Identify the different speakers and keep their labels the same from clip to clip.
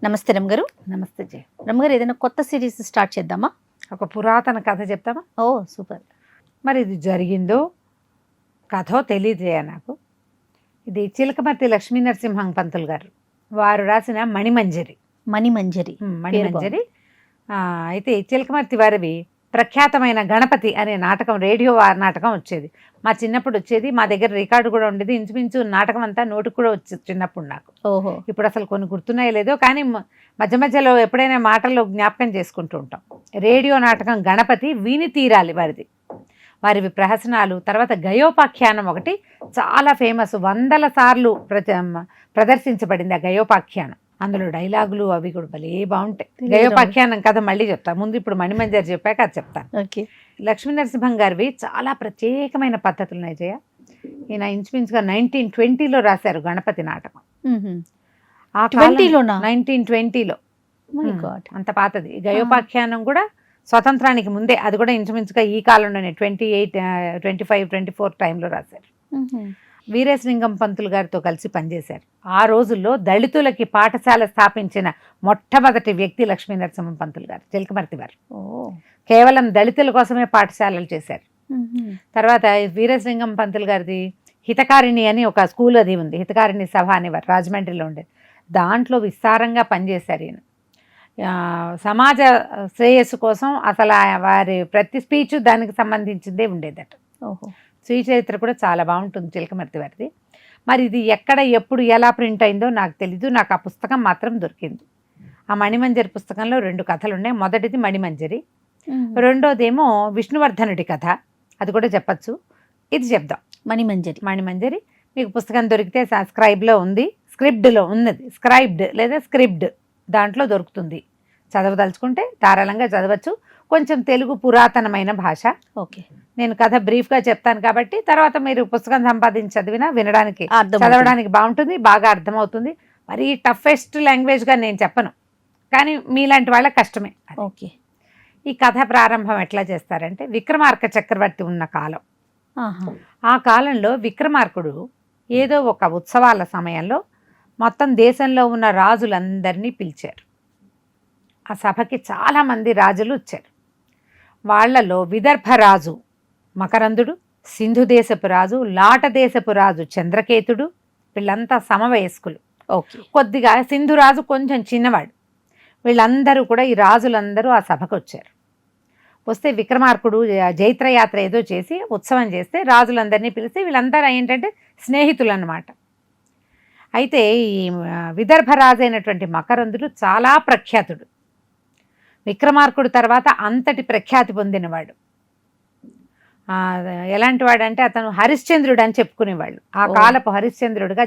Speaker 1: నమస్తే రమ్మగారు.
Speaker 2: నమస్తే జయ.
Speaker 1: రమ్మగారు, ఏదైనా కొత్త సిరీస్ స్టార్ట్ చేద్దామా?
Speaker 2: ఒక పురాతన కథ చెప్తామా?
Speaker 1: ఓ సూపర్.
Speaker 2: మరి ఇది జరిగిందో కథో తెలియజేయ నాకు. ఇది చిలకమర్తి లక్ష్మీ నరసింహం పంతులు గారు వారు రాసిన మణిమంజరి.
Speaker 1: మణిమంజరి.
Speaker 2: మణిమంజరి. అయితే చిలకమర్తి వారివి ప్రఖ్యాతమైన గణపతి అనే నాటకం, రేడియో నాటకం వచ్చేది. మా చిన్నప్పుడు వచ్చేది, మా దగ్గర రికార్డు కూడా ఉండేది. ఇంచుమించు నాటకం అంతా నోటికి కూడా వచ్చేది చిన్నప్పుడు నాకు.
Speaker 1: ఓహో.
Speaker 2: ఇప్పుడు అసలు కొన్ని గుర్తున్నాయో లేదో, కానీ మధ్య మధ్యలో ఎప్పుడైనా మాటల్లో జ్ఞాపకం చేసుకుంటూ ఉంటాం. రేడియో నాటకం గణపతి విని తీరాలి వారిది. వారివి ప్రహసనాలు, తర్వాత గయోపాఖ్యానం ఒకటి చాలా ఫేమస్, 100 సార్లు ప్రదర్శించబడింది ఆ గయోపాఖ్యానం. అందులో డైలాగులు అవి కూడా భలే బాగుంటాయి. గయోపాఖ్యానం కథ మళ్ళీ చెప్తాను, ముందు ఇప్పుడు మణిమంజరి చెప్పాక అది చెప్తాను.
Speaker 1: ఓకే.
Speaker 2: లక్ష్మీ నరసింహం గారివి చాలా ప్రత్యేకమైన పద్ధతులు ఉన్నాయి జయ. ఈయన ఇంచుమించుగా 1920లో రాశారు గణపతి నాటకం. ఆ 1920లో. అంత పాతది. గయోపాఖ్యానం కూడా స్వతంత్రానికి ముందే, అది కూడా ఇంచుమించుగా ఈ కాలంలోనే 28, 25, 24 టైంలో రాశారు. వీరేశలింగం పంతులు గారితో కలిసి పనిచేశారు. ఆ రోజుల్లో దళితులకి పాఠశాల స్థాపించిన మొట్టమొదటి వ్యక్తి లక్ష్మీ నరసింహం పంతులు గారు, చిలకమర్తి వారు. కేవలం దళితుల కోసమే పాఠశాలలు చేశారు. తర్వాత వీరేశలింగం పంతులు గారిది హితకారిణి అని ఒక స్కూల్ అది ఉంది, హితకారిణి సభ అనేవారు, రాజమండ్రిలో ఉండేది. దాంట్లో విస్తారంగా పనిచేశారు ఈయన. సమాజ శ్రేయస్సు కోసం అసలు వారి ప్రతి స్పీచ్ దానికి సంబంధించిందే ఉండేదట.
Speaker 1: ఓహో.
Speaker 2: శ్రీ చరిత్ర కూడా చాలా బాగుంటుంది చిలకమర్తి వారిది. మరి ఇది ఎక్కడ ఎప్పుడు ఎలా ప్రింట్ అయిందో నాకు తెలీదు. నాకు ఆ పుస్తకం మాత్రం దొరికింది. ఆ మణిమంజరి పుస్తకంలో 2 కథలు ఉన్నాయి. మొదటిది మణిమంజరి, రెండోదేమో విష్ణువర్ధనుడి కథ, అది కూడా చెప్పచ్చు. ఇది చెప్దాం,
Speaker 1: మణిమంజరి.
Speaker 2: మణిమంజరి మీకు పుస్తకం దొరికితే స్క్రైబ్లో ఉంది, స్క్రిప్ట్లో ఉన్నది, స్క్రైబ్డ్ లేదా స్క్రిప్ట్ దాంట్లో దొరుకుతుంది. చదవదలుచుకుంటే ధారాళంగా చదవచ్చు. కొంచెం తెలుగు పురాతనమైన భాష.
Speaker 1: ఓకే.
Speaker 2: నేను కథ బ్రీఫ్గా చెప్తాను కాబట్టి తర్వాత మీరు పుస్తకం సంపాదించి చదివినా వినడానికి, చదవడానికి బాగుంటుంది, బాగా అర్థమవుతుంది. మరి టఫెస్ట్ లాంగ్వేజ్గా నేను చెప్పను, కానీ మీలాంటి వాళ్ళకి కష్టమే.
Speaker 1: ఓకే.
Speaker 2: ఈ కథ ప్రారంభం ఎట్లా చేస్తారంటే, విక్రమార్క చక్రవర్తి ఉన్న కాలం. ఆ కాలంలో విక్రమార్కుడు ఏదో ఒక ఉత్సవాల సమయంలో మొత్తం దేశంలో ఉన్న రాజులందరినీ పిలిచారు. ఆ సభకి చాలామంది రాజులు వచ్చారు. వాళ్లలో విదర్భరాజు మకరందుడు, సింధు దేశపు రాజు, లాట దేశపు రాజు చంద్రకేతుడు, వీళ్ళంతా సమవయస్కులు.
Speaker 1: ఓకే.
Speaker 2: కొద్దిగా సింధురాజు కొంచెం చిన్నవాడు. వీళ్ళందరూ కూడా, ఈ రాజులందరూ ఆ సభకు వచ్చారు. వస్తే విక్రమార్కుడు జైత్రయాత్ర ఏదో చేసి ఉత్సవం చేస్తే రాజులందరినీ పిలిస్తే వీళ్ళందరూ ఏంటంటే స్నేహితులు అన్నమాట. అయితే ఈ విదర్భరాజు అయినటువంటి మకరందుడు చాలా ప్రఖ్యాతుడు. విక్రమార్కుడు తర్వాత అంతటి ప్రఖ్యాతి పొందినవాడు. ఎలాంటి వాడంటే అతను హరిశ్చంద్రుడు అని చెప్పుకునేవాళ్ళు. ఆ కాలపు హరిశ్చంద్రుడిగా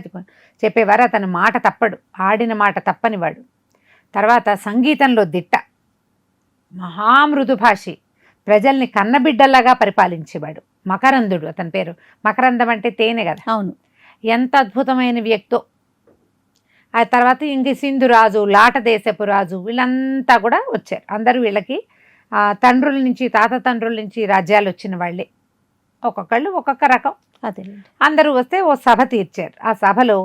Speaker 2: చెప్పేవారు. అతను మాట తప్పడు, ఆడిన మాట తప్పనివాడు. తర్వాత సంగీతంలో దిట్ట, మహామృదుభాషి, ప్రజల్ని కన్నబిడ్డల్లాగా పరిపాలించేవాడు మకరందుడు. అతని పేరు మకరందం అంటే తేనె కదా.
Speaker 1: అవును. ఎంత
Speaker 2: అద్భుతమైన వ్యక్తో. ఆ తర్వాత ఇంక సింధురాజు, లాట దేశపు రాజు, వీళ్ళంతా కూడా వచ్చారు. అందరూ వీళ్ళకి తండ్రుల నుంచి, తాత తండ్రుల నుంచి రాజ్యాలు వచ్చిన వాళ్ళే. ఒక్కొక్కళ్ళు ఒక్కొక్క రకం.
Speaker 1: అదే.
Speaker 2: అందరూ వస్తే ఓ సభ తీర్చారు. ఆ సభలో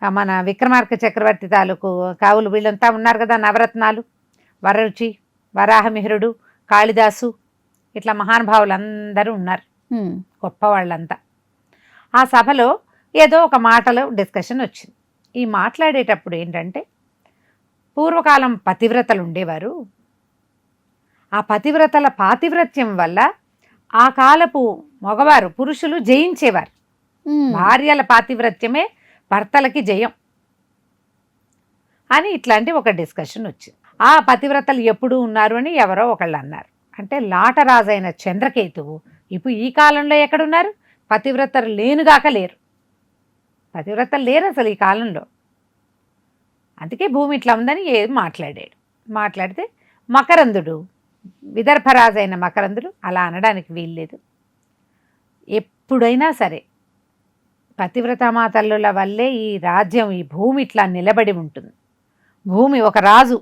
Speaker 2: మన విక్రమార్క చక్రవర్తి తాలూకు కావులు వీళ్ళంతా ఉన్నారు కదా, నవరత్నాలు, వరరుచి, వరాహమిహిరుడు, కాళిదాసు, ఇట్లా మహానుభావులు అందరూ ఉన్నారు, గొప్ప వాళ్ళంతా. ఆ సభలో ఏదో ఒక మాటలో డిస్కషన్ వచ్చింది. ఈ మాట్లాడేటప్పుడు ఏంటంటే, పూర్వకాలం పతివ్రతలు ఉండేవారు. ఆ పతివ్రతల పాతివ్రత్యం వల్ల ఆ కాలపు మగవారు, పురుషులు జయించేవారు. భార్యల పాతివ్రత్యమే భర్తలకి జయం అని ఇట్లాంటి ఒక డిస్కషన్ వచ్చింది. ఆ పతివ్రతలు ఎప్పుడు ఉన్నారు అని ఎవరో ఒకళ్ళు అన్నారు. అంటే లాటరాజైన చంద్రకేతువు ఇప్పుడు ఈ కాలంలో ఎక్కడున్నారు? పతివ్రతలు లేనుగాక లేరు. పతివ్రతలు లేరు అసలు ఈ కాలంలో. అందుకే భూమి ఇట్లా ఉందని మాట్లాడాడు. మాట్లాడితే మకరందుడు, విదర్భరాజైన మకరందుడు అలా అనడానికి వీల్లేదు. ఎప్పుడైనా సరే పతివ్రతామాతల్లుల వల్లే ఈ రాజ్యం, ఈ భూమి ఇట్లా నిలబడి ఉంటుంది. భూమి ఒక రాజు,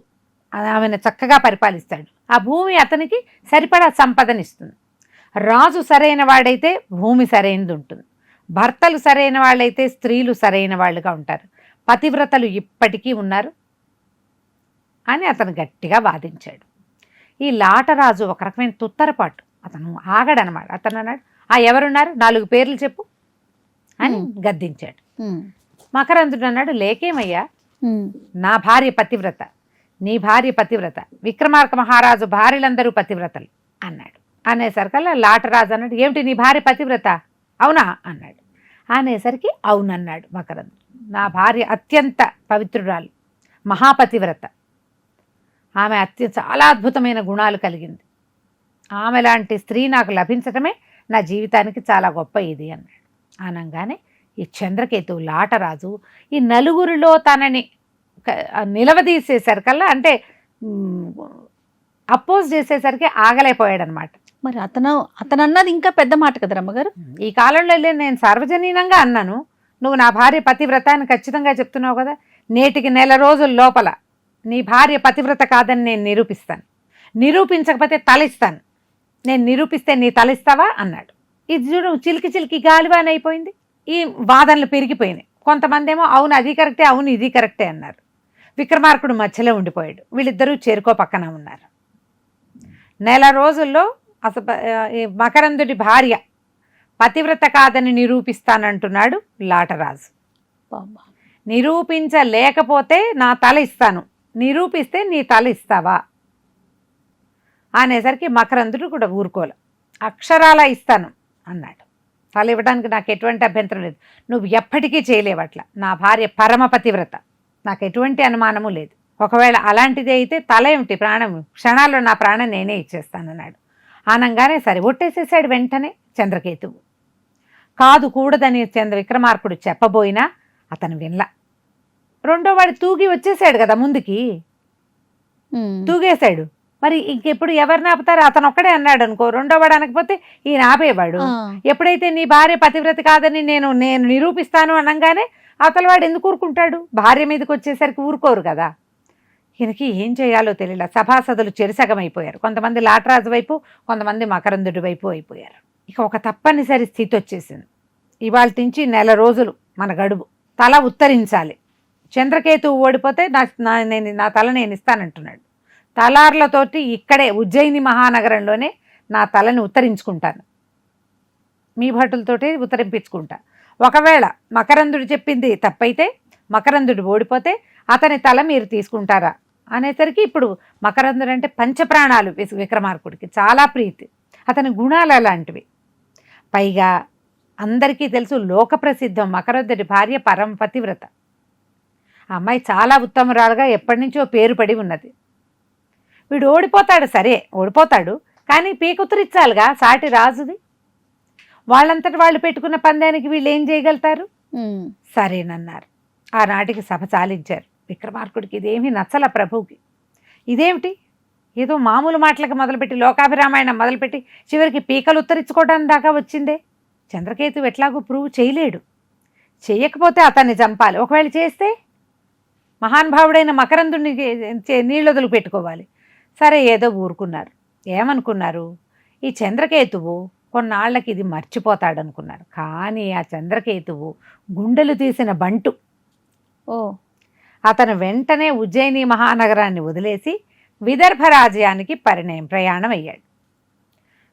Speaker 2: ఆమెను చక్కగా పరిపాలిస్తాడు. ఆ భూమి అతనికి సరిపడా సంపదనిస్తుంది. రాజు సరైన వాడైతే భూమి సరైనది ఉంటుంది. భర్తలు సరైన వాళ్ళైతే స్త్రీలు సరైన వాళ్ళుగా ఉంటారు, పతివ్రతలు ఇప్పటికీ ఉన్నారు అని అతను గట్టిగా వాదించాడు. ఈ లాటరాజు ఒక రకమైన తుత్తరపాటు, అతను ఆగడనమాట. అతను అన్నాడు, ఎవరున్నారు 4 పేర్లు చెప్పు అని గద్దించాడు. మకరందుడు అన్నాడు, లేకేమయ్యా, నా భార్య పతివ్రత, నీ భార్య పతివ్రత, విక్రమార్క మహారాజు భార్యలందరూ పతివ్రతలు అన్నాడు. అనేసరికల్లా లాటరాజు అన్నాడు, ఏమిటి నీ భార్య పతివ్రత, అవునా అన్నాడు. అనేసరికి అవునన్నాడు మకరందుడు. నా భార్య అత్యంత పవిత్రురాలు, మహాపతివ్రత, ఆమె చాలా అద్భుతమైన గుణాలు కలిగింది, ఆమె లాంటి స్త్రీ నాకు లభించటమే నా జీవితానికి చాలా గొప్ప ఇది అన్నాడు. అనగానే ఈ చంద్రకేతు లాటరాజు ఈ నలుగురిలో తనని నిలవదీసేసరికల్లా, అంటే అపోజ్ చేసేసరికి ఆగలేకపోయాడనమాట.
Speaker 1: మరి అతను అన్నది ఇంకా పెద్ద మాట కదా రమ్మగారు.
Speaker 2: ఈ కాలంలో నేను సార్వజనీనంగా అన్నాను, నువ్వు నా భార్య పతివ్రత అని ఖచ్చితంగా చెప్తున్నావు కదా, నేటికి 1 రోజుల లోపల నీ భార్య పతివ్రత కాదని నేను నిరూపిస్తాను, నిరూపించకపోతే తలిస్తాను, నేను నిరూపిస్తే నీ తలిస్తావా అన్నాడు. ఇది చూడు, చిలికి చిలికి గాలివాన్ అయిపోయింది. ఈ వాదనలు పెరిగిపోయినాయి. కొంతమంది ఏమో అవును అది కరెక్టే, అవును ఇది కరెక్టే అన్నారు. విక్రమార్కుడు మధ్యలో ఉండిపోయాడు. వీళ్ళిద్దరూ చేరుకో పక్కన ఉన్నారు. 1 రోజుల్లో అసలు మకరందుడి భార్య పతివ్రత కాదని నిరూపిస్తానంటున్నాడు లాటరాజు. నిరూపించలేకపోతే నా తల ఇస్తాను, నిరూపిస్తే నీ తల ఇస్తావా అనేసరికి మకరందుడు కూడా ఊరుకోలే. అక్షరాలా ఇస్తాను అన్నాడు. తల ఇవ్వడానికి నాకు ఎటువంటి అభ్యంతరం లేదు, నువ్వు ఎప్పటికీ చేయలేవట్లా, నా భార్య పరమ పతివ్రత, నాకు ఎటువంటి అనుమానము లేదు, ఒకవేళ అలాంటిది అయితే తల ఏమిటి, ప్రాణం, క్షణాల్లో నా ప్రాణం నేనే ఇచ్చేస్తానన్నాడు. అనగానే సరే ఒట్టేసేసాడు వెంటనే చంద్రకేతువు. కాదు కూడదని విక్రమార్కుడు చెప్పబోయినా అతను వినలా. రెండో వాడు తూగి వచ్చేసాడు కదా ముందుకి, తూగేశాడు. మరి ఇంకెప్పుడు ఎవరిని ఆపుతారు, అతను ఒక్కడే అన్నాడు అనుకో, రెండో వాడు అనకపోతే ఈయన ఆపేవాడు. ఎప్పుడైతే నీ భార్య పతివ్రత కాదని నేను నిరూపిస్తాను అనగానే అవతల వాడు ఎందుకు ఊరుకుంటాడు, భార్య మీదకి వచ్చేసరికి ఊరుకోరు కదా. ఈయనకి ఏం చేయాలో తెలియలా. సభాసదులు చెరిసగమైపోయారు. కొంతమంది లాటరాజు వైపు, కొంతమంది మకరందుడి వైపు అయిపోయారు. ఇక ఒక తప్పనిసరి స్థితి వచ్చేసింది. ఇవాళ నుంచి 1 రోజులు మన గడువు, తల ఉత్తరించాలి. చంద్రకేతువు ఓడిపోతే నా తల నేను ఇస్తానంటున్నాడు. తలార్లతోటి ఇక్కడే ఉజ్జయిని మహానగరంలోనే నా తలని ఉత్తరించుకుంటాను, మీ భటులతోటి ఉత్తరింపించుకుంటా. ఒకవేళ మకరందుడు చెప్పింది తప్పైతే, మకరందుడు ఓడిపోతే అతని తల మీరు తీసుకుంటారా అనేసరికి ఇప్పుడు మకరందుడు అంటే పంచప్రాణాలు విక్రమార్కుడికి చాలా ప్రీతి. అతని గుణాలు అలాంటివి. పైగా అందరికీ తెలుసు, లోకప్రసిద్ధం మకరందుడి భార్య పరమ పతివ్రత. ఆ అమ్మాయి చాలా ఉత్తమరాలుగా ఎప్పటి నుంచో పేరు పడి ఉన్నది. వీడు ఓడిపోతాడు, సరే ఓడిపోతాడు, కానీ పీకుతురిచ్చాలిగా సాటి రాజుది. వాళ్ళంతటి వాళ్ళు పెట్టుకున్న పందానికి వీళ్ళు ఏం చేయగలుగుతారు? సరేనన్నారు. ఆనాటికి సభ చాలించారు. విక్రమార్కుడికి ఇదేమీ నచ్చల. ప్రభువుకి ఇదేమిటి, ఏదో మామూలు మాటలకు మొదలుపెట్టి లోకాభిరామాయణం మొదలుపెట్టి చివరికి పీకలు ఉత్తరించుకోవడానికి దాకా వచ్చిందే. చంద్రకేతు ఎట్లాగూ ప్రూవ్ చేయలేడు, చెయ్యకపోతే అతన్ని చంపాలి. ఒకవేళ చేస్తే మహానుభావుడైన మకరందుడిని నీళ్ళొదులు పెట్టుకోవాలి. సరే ఏదో ఊరుకున్నారు. ఏమనుకున్నారు, ఈ చంద్రకేతువు కొన్నాళ్ళకి ఇది మర్చిపోతాడనుకున్నారు. కానీ ఆ చంద్రకేతువు గుండెలు తీసిన బంటు. అతను వెంటనే ఉజ్జయిని మహానగరాన్ని వదిలేసి విదర్భ రాజ్యానికి ప్రయాణం అయ్యాడు.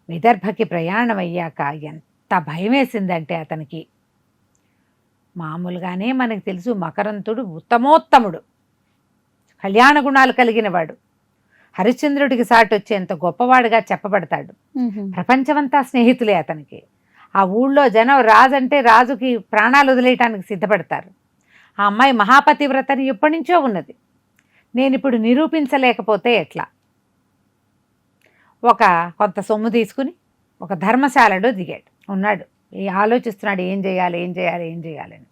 Speaker 2: విదర్భకి ప్రయాణం అయ్యాక ఎంత భయం వేసిందంటే అతనికి, మామూలుగానే మనకు తెలుసు మకరంతుడు ఉత్తమోత్తముడు, కళ్యాణ గుణాలు కలిగిన వాడు, హరిశ్చంద్రుడికి సాటి వచ్చేంత గొప్పవాడుగా చెప్పబడతాడు. ప్రపంచమంతా స్నేహితులే అతనికి. ఆ ఊళ్ళో జనం రాజంటే రాజుకి ప్రాణాలు వదిలేయటానికి సిద్ధపడతారు. ఆ అమ్మాయి మహాపతివ్రతని ఎప్పటి నుంచో ఉన్నది. నేను ఇప్పుడు నిరూపించలేకపోతే ఎట్లా? కొంత సొమ్ము తీసుకుని ఒక ధర్మశాలలో దిగాడు. ఉన్నాడు, ఆలోచిస్తున్నాడు ఏం చేయాలని.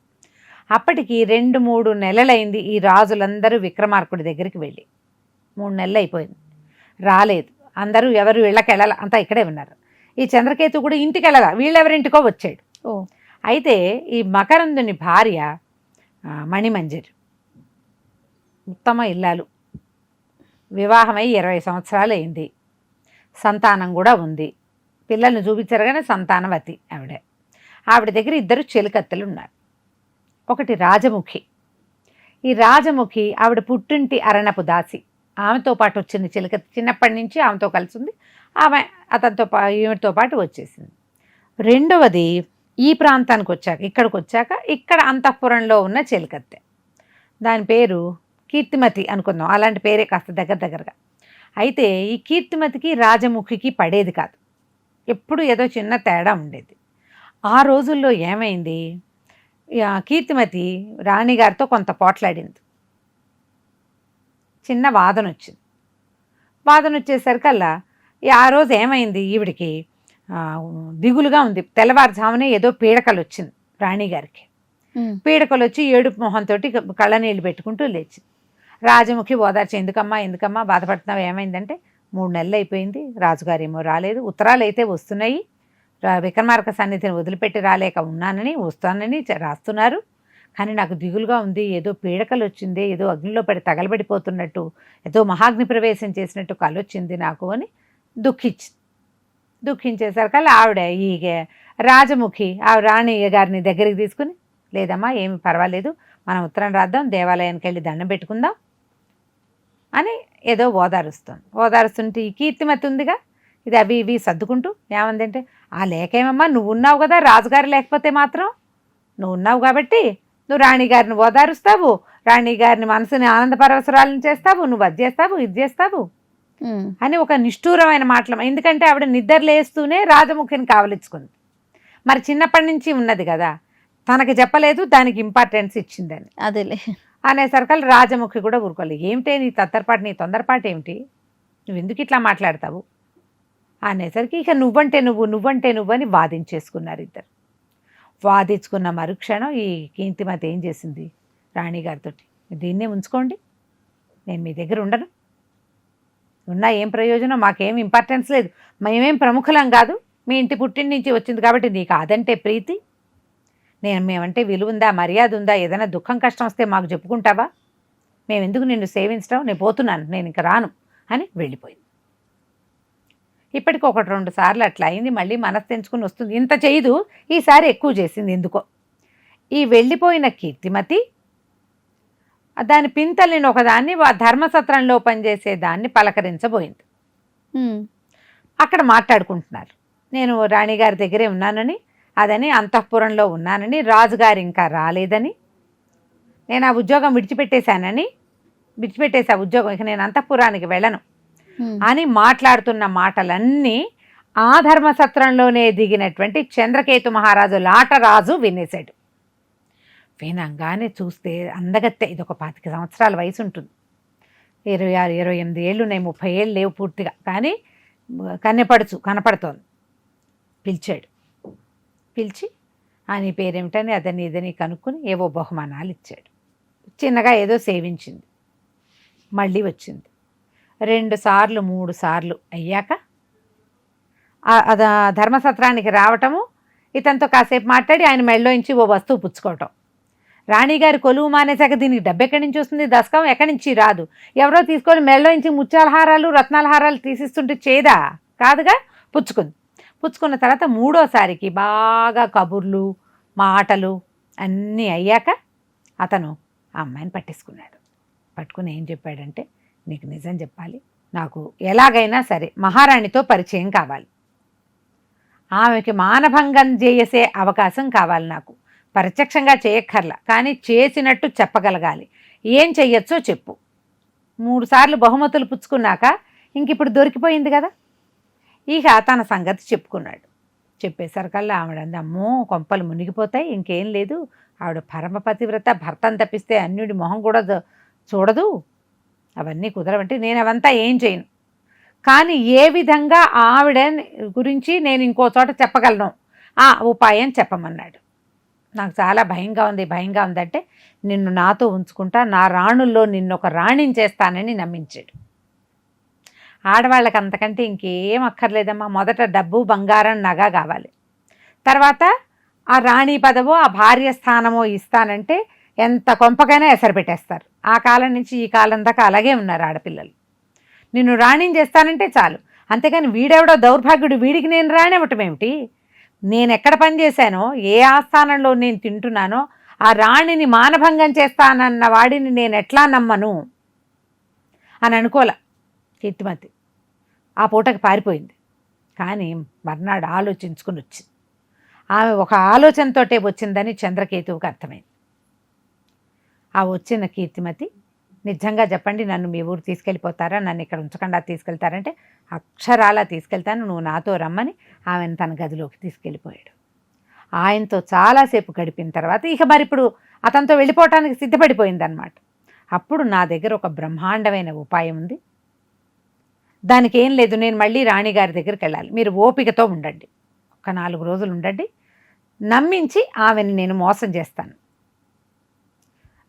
Speaker 2: అప్పటికి 2-3 నెలలైంది ఈ రాజులందరూ విక్రమార్కుడి దగ్గరికి వెళ్ళి. 3 నెలలు అయిపోయింది, రాలేదు. అందరూ ఎవరు ఇళ్ళకెళ్ళాల, అంతా ఇక్కడే ఉన్నారు. ఈ చంద్రకేతు కూడా ఇంటికి వెళ్ళాల, వీళ్ళెవరింటికో వచ్చాడు. అయితే ఈ మకరందుని భార్య మణిమంజరి, ఉత్తమ ఇల్లాలు, వివాహమై 20 సంవత్సరాలు అయింది, సంతానం కూడా ఉంది. పిల్లల్ని చూపించారు కానీ సంతానవతి ఆవిడే. ఆవిడ దగ్గర 2 చెలికత్తెలు ఉన్నారు. ఒకటి రాజముఖి. ఈ రాజముఖి ఆవిడ పుట్టింటి అరణపు దాసి. ఆమెతో పాటు వచ్చింది చెలికత్తి. చిన్నప్పటి నుంచి ఆమెతో కలిసి ఉంది. ఆమె ఈమెతో పాటు వచ్చేసింది. రెండవది ఈ ప్రాంతానికి వచ్చాక, ఇక్కడికి వచ్చాక ఇక్కడ అంతఃపురంలో ఉన్న చెలికత్తె. దాని పేరు కీర్తిమతి అనుకుందాం. అలాంటి పేరే కాస్త దగ్గరగా. అయితే ఈ కీర్తిమతికి రాజముఖికి పడేది కాదు. ఎప్పుడు ఏదో చిన్న తేడా ఉండేది. ఆ రోజుల్లో ఏమైంది, కీర్తిమతి రాణిగారితో కొంత పోట్లాడింది. చిన్న వాదన వచ్చింది. వాదన వచ్చేసరికల్లా ఆ రోజు ఏమైంది, ఈవిడికి దిగులుగా ఉంది. తెల్లవారుజామునే ఏదో పీడకలు వచ్చింది రాణిగారికి. పీడకలు వచ్చి ఏడుపు మొహంతో కళ్ళనీళ్ళు పెట్టుకుంటూ లేచింది. రాజముఖి ఓదార్చి, ఎందుకమ్మా బాధపడుతున్నావు, ఏమైందంటే 3 నెలలు అయిపోయింది, రాజుగారేమో రాలేదు, ఉత్తరాలు అయితే వస్తున్నాయి, విక్రమార్క సన్నిధిని వదిలిపెట్టి రాలేక ఉన్నానని వస్తానని రాస్తున్నారు, కానీ నాకు దిగులుగా ఉంది, ఏదో పీడకలు వచ్చింది, ఏదో అగ్నిలో పడి తగలబడిపోతున్నట్టు, ఏదో మహాగ్ని ప్రవేశం చేసినట్టు కలొచ్చింది నాకు అని దుఃఖించేసరికల్లా ఆవిడ ఈ రాజముఖి ఆ రాణి గారిని దగ్గరికి తీసుకుని, లేదమ్మా ఏమి పర్వాలేదు, మనం ఉత్తరం రాద్దాం, దేవాలయానికి వెళ్ళి దండం పెట్టుకుందాం అని ఏదో ఓదారుస్తుంటే ఈ కీర్తిమతి ఉందిగా, ఇది అవి ఇవి సర్దుకుంటూ ఏమందంటే, ఆ లేకేమమ్మా, నువ్వు ఉన్నావు కదా, రాజుగారు లేకపోతే మాత్రం నువ్వు ఉన్నావు కాబట్టి నువ్వు రాణిగారిని ఓదారుస్తావు, రాణిగారిని మనసుని ఆనంద పరవసరాలను చేస్తావు, నువ్వు అది చేస్తావు ఇది చేస్తావు అని ఒక నిష్ఠూరమైన మాటలు. ఎందుకంటే ఆవిడ నిద్ర లేస్తూనే రాజముఖిని కావలించుకుంది. మరి చిన్నప్పటి నుంచి ఉన్నది కదా, తనకి చెప్పలేదు, దానికి ఇంపార్టెన్స్ ఇచ్చిందని.
Speaker 1: అదేలే
Speaker 2: అనేసరికి రాజముఖి కూడా ఊరుకోలేదు. ఏమిటే నీ నీ తొందరపాటు ఏమిటి, నువ్వు ఎందుకు ఇట్లా మాట్లాడతావు అనేసరికి ఇక నువ్వంటే నువ్వు అని వాదించేసుకున్నారు ఇద్దరు. వాదించుకున్న మరుక్షణం ఈ కీర్తిమతి ఏం చేసింది, రాణిగారితో, దీన్నే ఉంచుకోండి, నేను మీ దగ్గర ఉండను, ఉన్నా ఏం ప్రయోజనం, మాకేం ఇంపార్టెన్స్ లేదు, మేమేం ప్రముఖులం కాదు, మీ ఇంటి పుట్టిన నుంచి వచ్చింది కాబట్టి నీకు అదంటే ప్రీతి, మేమంటే విలువ ఉందా, మర్యాద ఉందా, ఏదైనా దుఃఖం కష్టం వస్తే మాకు చెప్పుకుంటావా, మేమెందుకు నిన్ను సేవించడం, నేను పోతున్నాను, నేను ఇంక రాను అని వెళ్ళిపోయింది. ఇప్పటికి 1-2 సార్లు అట్లా అయింది. మళ్ళీ మనసు తెంచుకుని వస్తుంది. ఇంత చేయదు, ఈసారి ఎక్కువ చేసింది ఎందుకో. ఈ వెళ్ళిపోయిన కీర్తిమతి దాని పింతల్ని ఒకదాన్ని ధర్మసత్రంలో పనిచేసే దాన్ని పలకరించబోయింది. అక్కడ మాట్లాడుకుంటున్నారు, నేను రాణిగారి దగ్గరే ఉన్నానని, అదని అంతఃపురంలో ఉన్నానని, రాజుగారు ఇంకా రాలేదని, నేను ఆ ఉద్యోగం విడిచిపెట్టేసా ఉద్యోగం, ఇక నేను అంతఃపురానికి వెళ్ళను అని మాట్లాడుతున్న మాటలన్నీ ఆ ధర్మసత్రంలోనే దిగినటువంటి చంద్రకేతు మహారాజు లాటరాజు వినేశాడు. వినంగానే చూస్తే అందగత్తె, ఇది ఒక 25 సంవత్సరాల వయసు ఉంటుంది, 26-28 ఏళ్ళు ఉన్నాయి, 30 ఏళ్ళు లేవు పూర్తిగా, కానీ కనపడుతోంది. పిలిచి నీ పేరేమిటని అదని ఇదని కనుక్కొని ఏవో బహుమానాలు ఇచ్చాడు. చిన్నగా ఏదో సేవించింది. మళ్ళీ వచ్చింది. 2 సార్లు 3 సార్లు అయ్యాక ధర్మసత్రానికి రావటము, ఇతనితో కాసేపు మాట్లాడి ఆయన మెళ్ళోంచి ఓ వస్తువు పుచ్చుకోవటం. రాణిగారి కొలువు మానేశాక దీనికి డబ్బు ఎక్కడి నుంచి వస్తుంది, దశకం ఎక్కడి నుంచి రాదు, ఎవరో తీసుకొని మెళ్ళోంచి ముత్యాల హారాలు రత్నాల హారాలు తీసిస్తుంటే చేదా కాదుగా, పుచ్చుకున్న తర్వాత 3వసారికి బాగా కబుర్లు మాటలు అన్నీ అయ్యాక అతను ఆ అమ్మాయిని పట్టుకుని ఏం చెప్పాడంటే, నీకు నిజం చెప్పాలి, నాకు ఎలాగైనా సరే మహారాణితో పరిచయం కావాలి, ఆమెకి మానభంగం చేసే అవకాశం కావాలి, నాకు ప్రత్యక్షంగా చేయక్కర్లా, కానీ చేసినట్టు చెప్పగలగాలి, ఏం చెయ్యొచ్చో చెప్పు. 3 సార్లు బహుమతులు పుచ్చుకున్నాక ఇంక ఇప్పుడు దొరికిపోయింది కదా, ఇక తన సంగతి చెప్పుకున్నాడు. చెప్పేసరికల్లా ఆవిడంది, అమ్మో కొంపలు మునిగిపోతాయి, ఇంకేం లేదు, ఆవిడ పరమ పతివ్రత, భర్తను తప్పిస్తే అన్యుడి మొహం కూడా చూడదు, అవన్నీ కుదరవంటే నేను అవంతా ఏం చేయను, కానీ ఏ విధంగా ఆవిడ గురించి నేను ఇంకో చోట చెప్పగలను ఆ ఉపాయం చెప్పమన్నాడు. నాకు చాలా భయంగా ఉందంటే, నిన్ను నాతో ఉంచుకుంటా, నా రాణుల్లో నిన్నొక రాణిని చేస్తానని నమ్మించాడు. ఆడవాళ్ళకి అంతకంటే ఇంకేం అక్కర్లేదమ్మా, మొదట డబ్బు బంగారం నగ కావాలి, తర్వాత ఆ రాణి పదవో ఆ భార్య స్థానమో ఇస్తానంటే ఎంత కొంపకైనా ఎసరు పెట్టేస్తారు. ఆ కాలం నుంచి ఈ కాలం దాకా అలాగే ఉన్నారు ఆడపిల్లలు. నిన్ను రాణిని చేస్తానంటే చాలు, అంతేకాని వీడెవడో దౌర్భాగ్యుడు, వీడికి నేను రానివ్వటం ఏమిటి, నేను ఎక్కడ పని చేశానో, ఏ ఆస్థానంలో నేను తింటున్నానో ఆ రాణిని మానభంగం చేస్తానన్న వాడిని నేను ఎట్లా నమ్మను అని అనుకోలే కీర్తిమతి. ఆ పూటకి పారిపోయింది. కానీ మర్నాడు ఆలోచించుకుని వచ్చింది. ఆమె ఒక ఆలోచనతోటే వచ్చిందని చంద్రకేతువుకి అర్థమైంది. ఆ వచ్చిన కీర్తిమతి, నిజంగా చెప్పండి, నన్ను మీ ఊరు తీసుకెళ్ళిపోతారా, నన్ను ఇక్కడ ఉంచకుండా తీసుకెళ్తారంటే అక్షరాలా తీసుకెళ్తాను, నువ్వు నాతో రమ్మని ఆమెను తన గదిలోకి తీసుకెళ్ళిపోయాడు. ఆయనతో చాలాసేపు గడిపిన తర్వాత ఇక మరి ఇప్పుడు అతనితో వెళ్ళిపోవటానికి సిద్ధపడిపోయిందనమాట. అప్పుడు నా దగ్గర ఒక బ్రహ్మాండమైన ఉపాయం ఉంది, దానికి ఏం లేదు, నేను మళ్ళీ రాణిగారి దగ్గరికి వెళ్ళాలి, మీరు ఓపికతో ఉండండి, ఒక 4 రోజులు ఉండండి, నమ్మించి ఆమెను నేను మోసం చేస్తాను.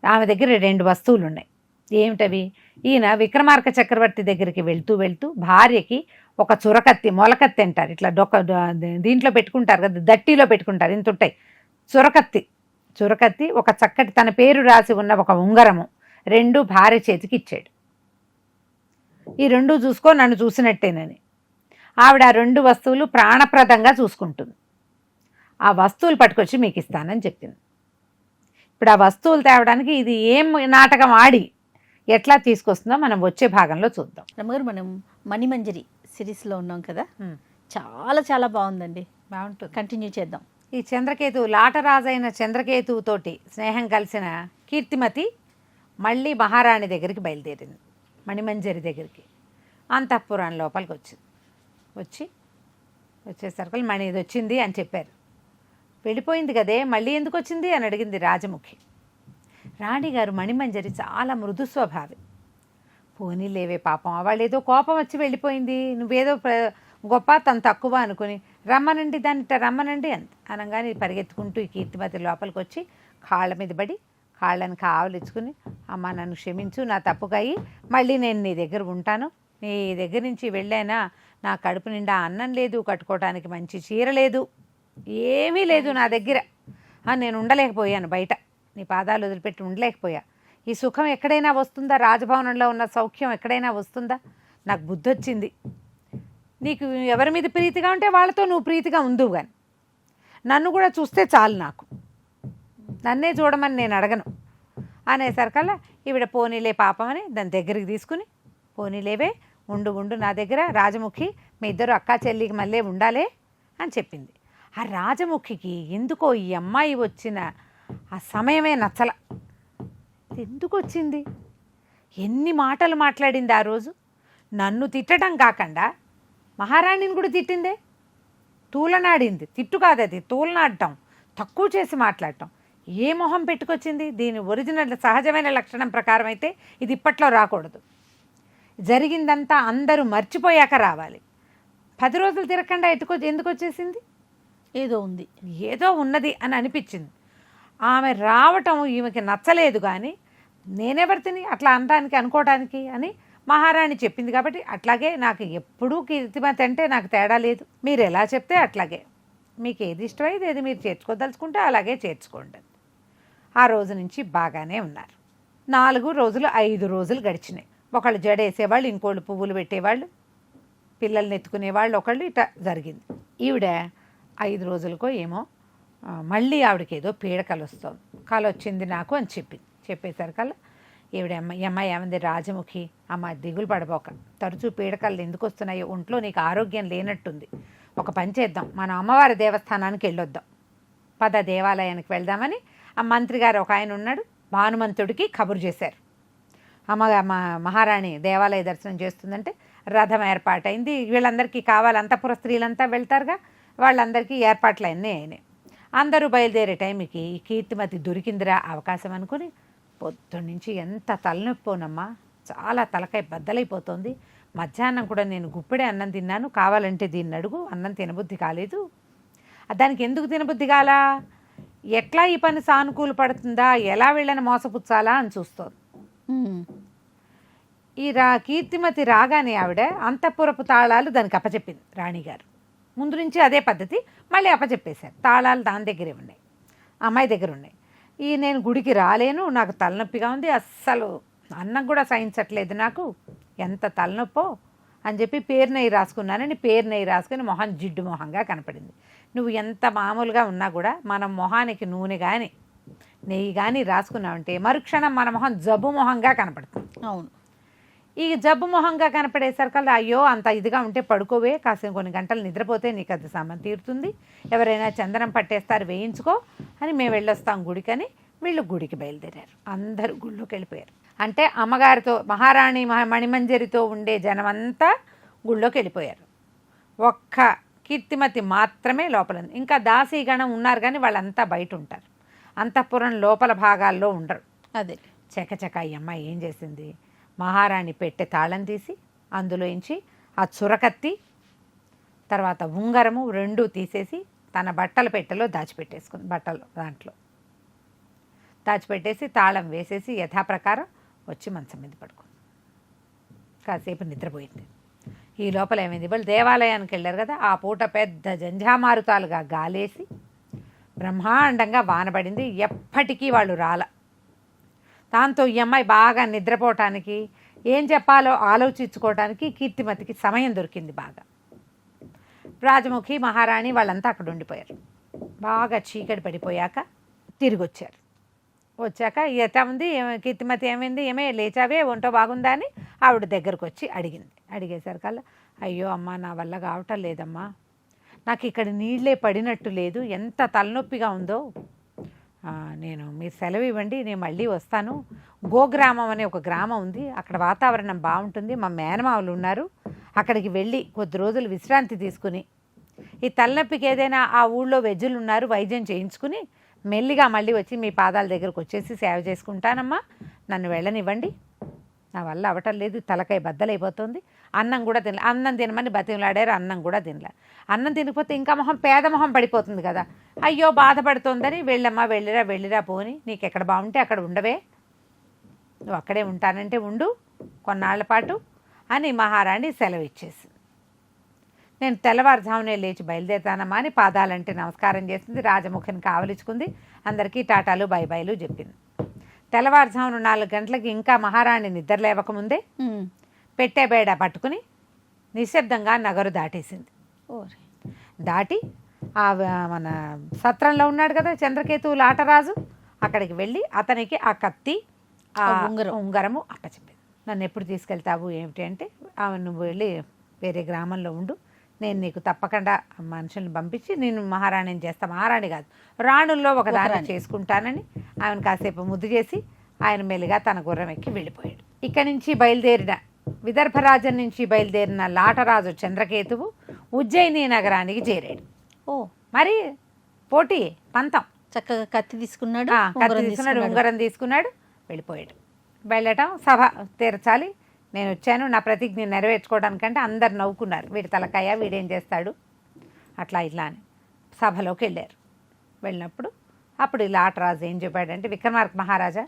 Speaker 2: ఆమె దగ్గర 2 వస్తువులు ఉన్నాయి. ఏమిటవి? ఈయన విక్రమార్క చక్రవర్తి దగ్గరికి వెళ్తూ వెళ్తూ భార్యకి ఒక చురకత్తి, మొలకత్తి అంటారు, ఇట్లా దీంట్లో పెట్టుకుంటారు కదా, దట్టిలో పెట్టుకుంటారు, ఇంత ఉంటాయి, చురకత్తి, ఒక చక్కటి తన పేరు రాసి ఉన్న ఒక ఉంగరము 2 భార్య చేతికి ఇచ్చాడు. ఈ 2 చూసుకో, నన్ను చూసినట్టేనని. ఆవిడ ఆ 2 వస్తువులు ప్రాణప్రదంగా చూసుకుంటుంది. ఆ వస్తువులు పట్టుకొచ్చి మీకు ఇస్తానని చెప్పింది. ఇప్పుడు ఆ వస్తువులు తేవడానికి ఇది ఏం నాటకం ఆడి ఎట్లా తీసుకొస్తుందో మనం వచ్చే భాగంలో చూద్దాం.
Speaker 1: రమ్మగారు, మనం మణిమంజరి సిరీస్లో ఉన్నాం కదా, చాలా చాలా బాగుందండి,
Speaker 2: బాగుంటుంది,
Speaker 1: కంటిన్యూ చేద్దాం.
Speaker 2: ఈ చంద్రకేతువు, లాటరాజైన చంద్రకేతువుతోటి స్నేహం కలిసిన కీర్తిమతి మళ్ళీ మహారాణి దగ్గరికి బయలుదేరింది, మణిమంజరి దగ్గరికి. అంతఃపురం లోపలికి వచ్చేసరికి మణి ఇది వచ్చింది అని చెప్పారు. వెళ్ళిపోయింది కదే, మళ్ళీ ఎందుకు వచ్చింది అని అడిగింది రాజముఖి. రాణిగారు మణిమంజరి చాలా మృదు స్వభావి. పోనీలేవే పాపం, వాళ్ళు ఏదో కోపం వచ్చి వెళ్ళిపోయింది, నువ్వేదో గొప్ప తను తక్కువ అనుకుని రమ్మనండి, దాన్ని రమ్మనండి అనగానే పరిగెత్తుకుంటూ ఈ కీర్తిమతి లోపలికి వచ్చి కాళ్ళ మీద పడి కాళ్ళని కావలించుకుని, అమ్మ నన్ను క్షమించు, నా తప్పుకయ్యి మళ్ళీ నేను నీ దగ్గర ఉంటాను, నీ దగ్గర నుంచి వెళ్ళానా నా కడుపు నిండా అన్నం లేదు, కట్టుకోవటానికి మంచి చీర లేదు, ఏమీ లేదు నా దగ్గర, నేను ఉండలేకపోయాను, బయట నీ పాదాలు వదిలిపెట్టి ఉండలేకపోయా, ఈ సుఖం ఎక్కడైనా వస్తుందా, రాజభవనంలో ఉన్న సౌఖ్యం ఎక్కడైనా వస్తుందా, నాకు బుద్ధి వచ్చింది, నీకు ఎవరి మీద ప్రీతిగా ఉంటే వాళ్ళతో నువ్వు ప్రీతిగా ఉందువు, కానీ నన్ను కూడా చూస్తే చాలు, నాకు నన్నే చూడమని నేను అడగను అనేసరికల్లా ఈవిడ పోనీలే పాపం అని దాని దగ్గరికి తీసుకుని, పోనీలేవే ఉండు నా దగ్గర, రాజముఖి మీ ఇద్దరు అక్కా చెల్లికి మళ్ళీ ఉండాలే అని చెప్పింది. ఆ రాజముఖికి ఎందుకో ఈ అమ్మాయి వచ్చిన ఆ సమయమే నచ్చల. ఎందుకు వచ్చింది, ఎన్ని మాటలు మాట్లాడింది ఆ రోజు, నన్ను తిట్టడం కాకుండా మహారాణిని కూడా తిట్టిందే, తూలనాడింది, తిట్టు కాదది, తూలనాడటం, తక్కువ చేసి మాట్లాడటం. ఏ మొహం పెట్టుకొచ్చింది, దీని ఒరిజినల్ సహజమైన లక్షణం ప్రకారం అయితే ఇది ఇప్పట్లో రాకూడదు, జరిగిందంతా అందరూ మర్చిపోయాక రావాలి. 10 రోజులు తిరగకుండా ఎందుకు వచ్చేసింది, ఏదో ఉన్నది అని అనిపించింది. ఆమె రావటం ఈమెకి నచ్చలేదు, కానీ నేనెవరిని అట్లా అనడానికి అనుకోవడానికి అని మహారాణి చెప్పింది కాబట్టి అట్లాగే, నాకు ఎప్పుడూ కీర్తిమతి అంటే నాకు తేడా లేదు, మీరు ఎలా చెప్తే అట్లాగే, మీకు ఏది ఇష్టమైంది ఏది మీరు చేర్చుకోదలుచుకుంటే అలాగే చేర్చుకోండి. ఆ రోజు నుంచి బాగానే ఉన్నారు. 4 రోజులు 5 రోజులు గడిచినాయి. ఒకళ్ళు జడేసేవాళ్ళు, ఇంకోళ్ళు పువ్వులు పెట్టేవాళ్ళు, పిల్లల్ని ఎత్తుకునేవాళ్ళు, ఒకళ్ళు ఇట్లా జరిగింది. ఈవిడ 5 రోజులకో ఏమో మళ్ళీ ఆవిడకి ఏదో పీడకలు వస్తుంది, కళ వచ్చింది నాకు అని చెప్పేసరికల్లా ఈవిడ అమ్మాయి ఏమంది, రాజముఖి అమ్మ దిగులు పడబోక, తరచూ పీడకలు ఎందుకు వస్తున్నాయో, ఒంట్లో నీకు ఆరోగ్యం లేనట్టుంది, ఒక పని చేద్దాం, మన అమ్మవారి దేవస్థానానికి వెళ్ళొద్దాం, పద దేవాలయానికి వెళ్దామని ఆ మంత్రి గారు ఒక ఆయన ఉన్నాడు, భానుమంతుడికి కబురు చేశారు. మహారాణి దేవాలయ దర్శనం చేస్తుందంటే రథం ఏర్పాటైంది, వీళ్ళందరికీ కావాలి, అంతఃపుర స్త్రీలంతా వెళ్తారుగా, వాళ్ళందరికీ ఏర్పాట్లు అన్నీ అయినాయి. అందరూ బయలుదేరే టైంకి ఈ కీర్తిమతి దొరికిందిరా అవకాశం అనుకుని, పొద్దున్నుంచి ఎంత తలనొప్పోనమ్మా, చాలా తలకాయ బద్దలైపోతుంది, మధ్యాహ్నం కూడా నేను గుప్పెడే అన్నం తిన్నాను, కావాలంటే దీన్ని అడుగు, అన్నం తినబుద్ధి కాలేదు, దానికి ఎందుకు తినబుద్ధి కాలా, ఎట్లా ఈ పని సానుకూల పడుతుందా, ఎలా వీళ్ళని మోసపుచ్చాలా అని చూస్తోంది. ఈ కీర్తిమతి రాగానే ఆవిడ అంతఃపురపు తాళాలు దానికి అప్పచెప్పింది రాణిగారు. ముందు నుంచి అదే పద్ధతి, మళ్ళీ అప్పచెప్పేశారు. తాళాలు దాని దగ్గరే ఉన్నాయి, అమ్మాయి దగ్గర ఉన్నాయి. నేను గుడికి రాలేను, నాకు తలనొప్పిగా ఉంది, అస్సలు అన్నం కూడా సహించట్లేదు, నాకు ఎంత తలనొప్పో అని చెప్పి పేరు నెయ్యి రాసుకున్నానని పేరు నెయ్యి రాసుకుని మొహం జిడ్డు మొహంగా కనపడింది. నువ్వు ఎంత మామూలుగా ఉన్నా కూడా మనం మొహానికి నూనె కానీ నెయ్యి కానీ రాసుకున్నామంటే మరుక్షణం మన మొహం జబ్బు మొహంగా కనపడుతుంది.
Speaker 1: అవును.
Speaker 2: ఈ జబ్బు మొహంగా కనపడేసరికల్లా అయ్యో అంత ఇదిగా ఉంటే పడుకోవే, కాసిన కొన్ని గంటలు నిద్రపోతే నీకు అది సమయం తీరుతుంది, ఎవరైనా చందనం పట్టేస్తారు వేయించుకో అని మేము వెళ్ళొస్తాం గుడికని వీళ్ళు గుడికి బయలుదేరారు. అందరూ గుళ్ళోకి వెళ్ళిపోయారు. అంటే అమ్మగారితో మహారాణి మణిమంజరితో ఉండే జనమంతా గుళ్ళోకి వెళ్ళిపోయారు. ఒక్క కీర్తిమతి మాత్రమే లోపల ఉంది. ఇంకా దాసీగణం ఉన్నారు కానీ వాళ్ళంతా బయట ఉంటారు, అంతఃపురం లోపల భాగాల్లో ఉండరు.
Speaker 1: అదే
Speaker 2: చకచక ఈ అమ్మాయి ఏం చేసింది, మహారాణి పెట్టె తాళం తీసి అందులోంచి ఆ చురకత్తి తర్వాత ఉంగరము రెండూ తీసేసి తన బట్టల పెట్టెలో దాచిపెట్టేసుకుంది. బట్టలు దాంట్లో దాచిపెట్టేసి తాళం వేసేసి యథాప్రకారం వచ్చి మంచం మీద పడుకుంది. కాసేపు నిద్రపోయింది. ఈ లోపల ఏమైంది, వాళ్ళు దేవాలయానికి వెళ్ళారు కదా, ఆ పూట పెద్ద జంఝామారుతాలుగా గాలేసి బ్రహ్మాండంగా వానబడింది. ఎప్పటికీ వాళ్ళు రాల. దాంతో ఈ అమ్మాయి బాగా నిద్రపోవటానికి ఏం చెప్పాలో ఆలోచించుకోవటానికి కీర్తిమతికి సమయం దొరికింది బాగా. రాజముఖి మహారాణి వాళ్ళంతా అక్కడ ఉండిపోయారు. బాగా చీకటి పడిపోయాక తిరిగి వచ్చారు. వచ్చాక ఎట్లా ఉంది కీర్తిమతి, ఏమైంది, ఏమే లేచావే, ఒంటో బాగుందా అని ఆవిడ దగ్గరకు వచ్చి అడిగింది. అడిగేసరికల్లా అయ్యో అమ్మ నా వల్ల కావటం లేదమ్మా, నాకు ఇక్కడ నీళ్ళే పడినట్టు లేదు, ఎంత తలనొప్పిగా ఉందో, నేను మీరు సెలవు ఇవ్వండి, నేను మళ్ళీ వస్తాను. గోగ్రామం అనే ఒక గ్రామం ఉంది, అక్కడ వాతావరణం బాగుంటుంది, మా మేనమావులు ఉన్నారు, అక్కడికి వెళ్ళి కొద్ది రోజులు విశ్రాంతి తీసుకుని ఈ తలనొప్పికి ఏదైనా ఆ ఊళ్ళో వెజ్జులు ఉన్నారు వైద్యం చేయించుకుని మెల్లిగా మళ్ళీ వచ్చి మీ పాదాల దగ్గరకు వచ్చేసి సేవ చేసుకుంటానమ్మా, నన్ను వెళ్ళనివ్వండి, నా వల్ల అవటం లేదు, తలకాయ బద్దలైపోతుంది, అన్నం కూడా తినలే, అన్నం తినమని బతిమలాడారు, అన్నం కూడా తినలే, అన్నం తినకపోతే ఇంకా మొహం పేద మొహం పడిపోతుంది కదా, అయ్యో బాధపడుతోందని వెళ్ళమ్మా వెళ్ళిరా పోని, నీకు ఎక్కడ బాగుంటే అక్కడ ఉండవే, నువ్వు అక్కడే ఉంటానంటే ఉండు కొన్నాళ్ల పాటు అని మహారాణి సెలవు ఇచ్చేసింది. నేను తెల్లవారుజామునే లేచి బయలుదేరుతానమ్మా అని పాదాలంటే నమస్కారం చేసింది. రాజముఖిని కావలించుకుంది, అందరికీ టాటాలు బై బైలు చెప్పింది. తెల్లవారుజామున 4 గంటలకి ఇంకా మహారాణి నిద్ర లేవకముందే పెట్టే బేడ పట్టుకుని నిశ్శబ్దంగా నగరు దాటేసింది. దాటి ఆ మన సత్రంలో ఉన్నాడు కదా చంద్రకేతు లాటరాజు, అక్కడికి వెళ్ళి అతనికి ఆ కత్తి ఆ ఉంగరము అప్పచెప్పింది. నన్ను ఎప్పుడు తీసుకెళ్తావు ఏమిటి అంటే, నువ్వు వెళ్ళి వేరే గ్రామంలో ఉండు, నేను నీకు తప్పకుండా మనుషుల్ని పంపించి నేను మహారాణిని చేస్తా, మహారాణి కాదు రాణుల్లో ఒక దాన్ని చేసుకుంటానని ఆమెను కాసేపు ముద్దు చేసి ఆయన మెల్లిగా తన గుర్రం ఎక్కి వెళ్ళిపోయాడు. ఇక్కడి నుంచి బయలుదేరిన విదర్భరాజం నుంచి బయలుదేరిన లాటరాజు చంద్రకేతువు ఉజ్జయిని నగరానికి చేరాడు. మరి పోటీ పంతం,
Speaker 1: చక్కగా కత్తి తీసుకున్నాడు,
Speaker 2: ఉంగరం తీసుకున్నాడు, వెళ్ళిపోయాడు. వెళ్ళటం సభ తీర్చాలి, నేను వచ్చాను నా ప్రతిజ్ఞ నెరవేర్చుకోవడానికంటే అందరు నవ్వుకున్నారు, వీడి తలకాయ వీడేం చేస్తాడు అట్లా ఇట్లా అని. సభలోకి వెళ్ళారు. వెళ్ళినప్పుడు అప్పుడు ఈ లాటరాజు ఏం చెప్పాడంటే, విక్రమార్క మహారాజా,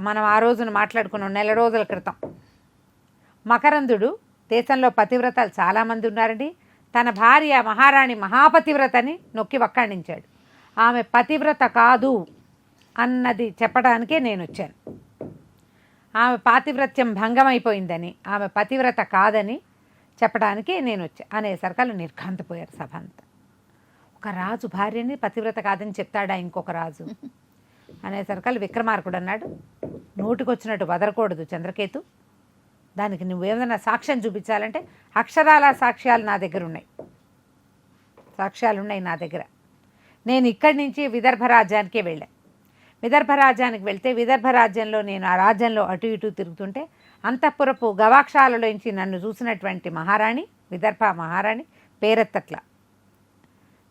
Speaker 2: మనం ఆ రోజున మాట్లాడుకున్నాం 4 రోజుల క్రితం, మకరందుడు దేశంలో పతివ్రతలు చాలామంది ఉన్నారండి, తన భార్య మహారాణి మహాపతివ్రతని నొక్కి వక్కాణించాడు, ఆమె పతివ్రత కాదు అన్నది చెప్పడానికే నేను వచ్చాను, ఆమె పాతివ్రత్యం భంగమైపోయిందని ఆమె పతివ్రత కాదని చెప్పడానికి నేను వచ్చా అనేసరికలు నిర్ఘాంతపోయారు సభ అంతా. ఒక రాజు భార్యని పతివ్రత కాదని చెప్తాడా ఇంకొక రాజు అనేసరికలు విక్రమార్కుడు అన్నాడు, నోటికొచ్చినట్టు వదలకూడదు చంద్రకేతు, దానికి నువ్వేమైనా సాక్ష్యం చూపించాలంటే అక్షరాల సాక్ష్యాలు నా దగ్గర ఉన్నాయి, సాక్ష్యాలు ఉన్నాయి నా దగ్గర. నేను ఇక్కడి నుంచి విదర్భ రాజ్యానికే వెళ్ళాను. విదర్భ రాజ్యానికి వెళ్తే విదర్భ రాజ్యంలో నేను ఆ రాజ్యంలో అటు ఇటు తిరుగుతుంటే అంతఃపురపు గవాక్షాలలోంచి నన్ను చూసినటువంటి మహారాణి, విదర్భ మహారాణి పేరెత్తట్ల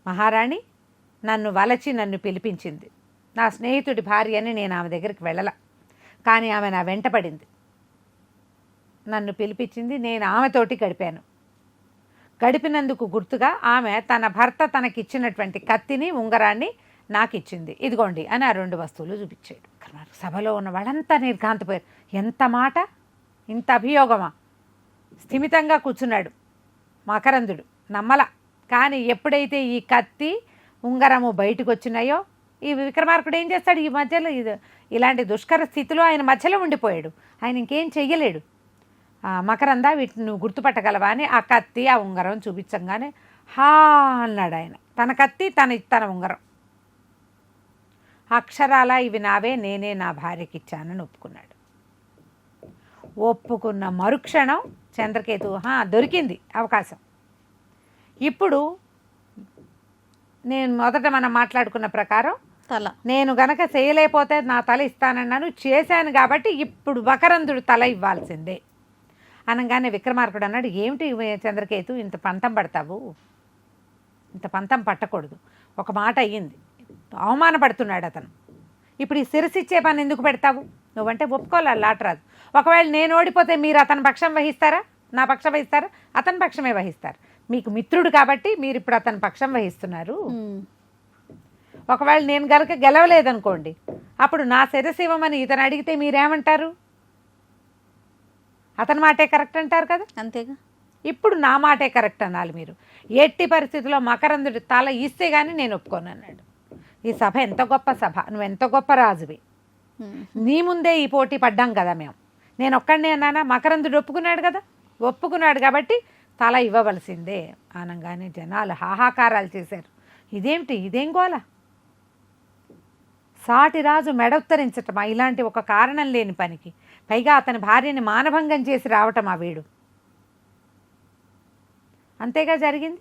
Speaker 2: మహారాణి నన్ను వలచి నన్ను పిలిపించింది. నా స్నేహితుడి భార్య అని నేను ఆమె దగ్గరికి వెళ్ళల, కానీ ఆమె నా వెంటపడింది, నన్ను పిలిపించింది, నేను ఆమెతోటి గడిపాను. గడిపినందుకు గుర్తుగా ఆమె తన భర్త తనకిచ్చినటువంటి కత్తిని ఉంగరాన్ని నాకు ఇచ్చింది, ఇదిగోండి అని ఆ 2 వస్తువులు చూపించాడు. సభలో ఉన్న వాళ్ళంతా నిర్ఘాంతపోయారు. ఎంత మాట, ఇంత అభియోగమా? స్థిమితంగా కూర్చున్నాడు మకరందుడు, నమ్మల. కానీ ఎప్పుడైతే ఈ కత్తి ఉంగరము బయటకు వచ్చినాయో ఈ విక్రమార్కుడు ఏం చేస్తాడు, ఈ మధ్యలో ఇలాంటి దుష్కర స్థితిలో ఆయన మధ్యలో ఉండిపోయాడు, ఆయన ఇంకేం చెయ్యలేడు. మకరంద వీటిని నువ్వు గుర్తుపట్టగలవా అని ఆ కత్తి ఆ ఉంగరం చూపించంగానే హా అన్నాడు ఆయన. తన కత్తి తన ఉంగరం అక్షరాల ఇవి నావే, నేనే నా భార్యకి ఇచ్చానని ఒప్పుకున్నాడు. ఒప్పుకున్న మరుక్షణం చంద్రకేతు దొరికింది అవకాశం. ఇప్పుడు నేను మొదట మనం మాట్లాడుకున్న ప్రకారం
Speaker 1: తల
Speaker 2: నేను గనక చేయలేకపోతే నా తల ఇస్తానన్నాను, చేశాను కాబట్టి ఇప్పుడు మకరందుడు తల ఇవ్వాల్సిందే అనగానే విక్రమార్కుడు అన్నాడు, ఏమిటి చంద్రకేతు ఇంత పంతం పడతావు, ఇంత పంతం పట్టకూడదు, ఒక మాట అయ్యింది, అవమానపడుతున్నాడు అతను, ఇప్పుడు ఈ శిరస్సు ఇచ్చే పని ఎందుకు పెడతావు, నువ్వంటే ఒప్పుకోవాలి లాటరాజు. ఒకవేళ నేను ఓడిపోతే మీరు అతని పక్షం వహిస్తారా, నా పక్షం వహిస్తారా? అతని పక్షమే వహిస్తారు. మీకు మిత్రుడు కాబట్టి మీరు ఇప్పుడు అతని పక్షం వహిస్తున్నారు. ఒకవేళ నేను గనక గెలవలేదనుకోండి, అప్పుడు నా శిరస్సు ఇవ్వమని ఇతను అడిగితే మీరేమంటారు? అతని మాటే కరెక్ట్ అంటారు కదా.
Speaker 1: అంతేగా.
Speaker 2: ఇప్పుడు నా మాటే కరెక్ట్ అనాలి మీరు. ఎట్టి పరిస్థితుల్లో మకరందుడి తల ఇస్తే కానీ నేను ఒప్పుకోను అన్నాడు. ఈ సభ ఎంత గొప్ప సభ, నువ్వు ఎంత గొప్ప రాజువి, నీ ముందే ఈ పోటీ పడ్డాం కదా మేము, నేను ఒక్కడినే అన్నానా? మకరందుడు ఒప్పుకున్నాడు కదా, ఒప్పుకున్నాడు కాబట్టి తల ఇవ్వవలసిందే అనగానే జనాలు హాహాకారాలు చేశారు. ఇదేమిటి, ఇదేం గోల, సాటి రాజు మెడొత్తరించటమా ఇలాంటి ఒక కారణం లేని పనికి, పైగా అతని భార్యని మానభంగం చేసి రావటమా వీడు. అంతేగా జరిగింది.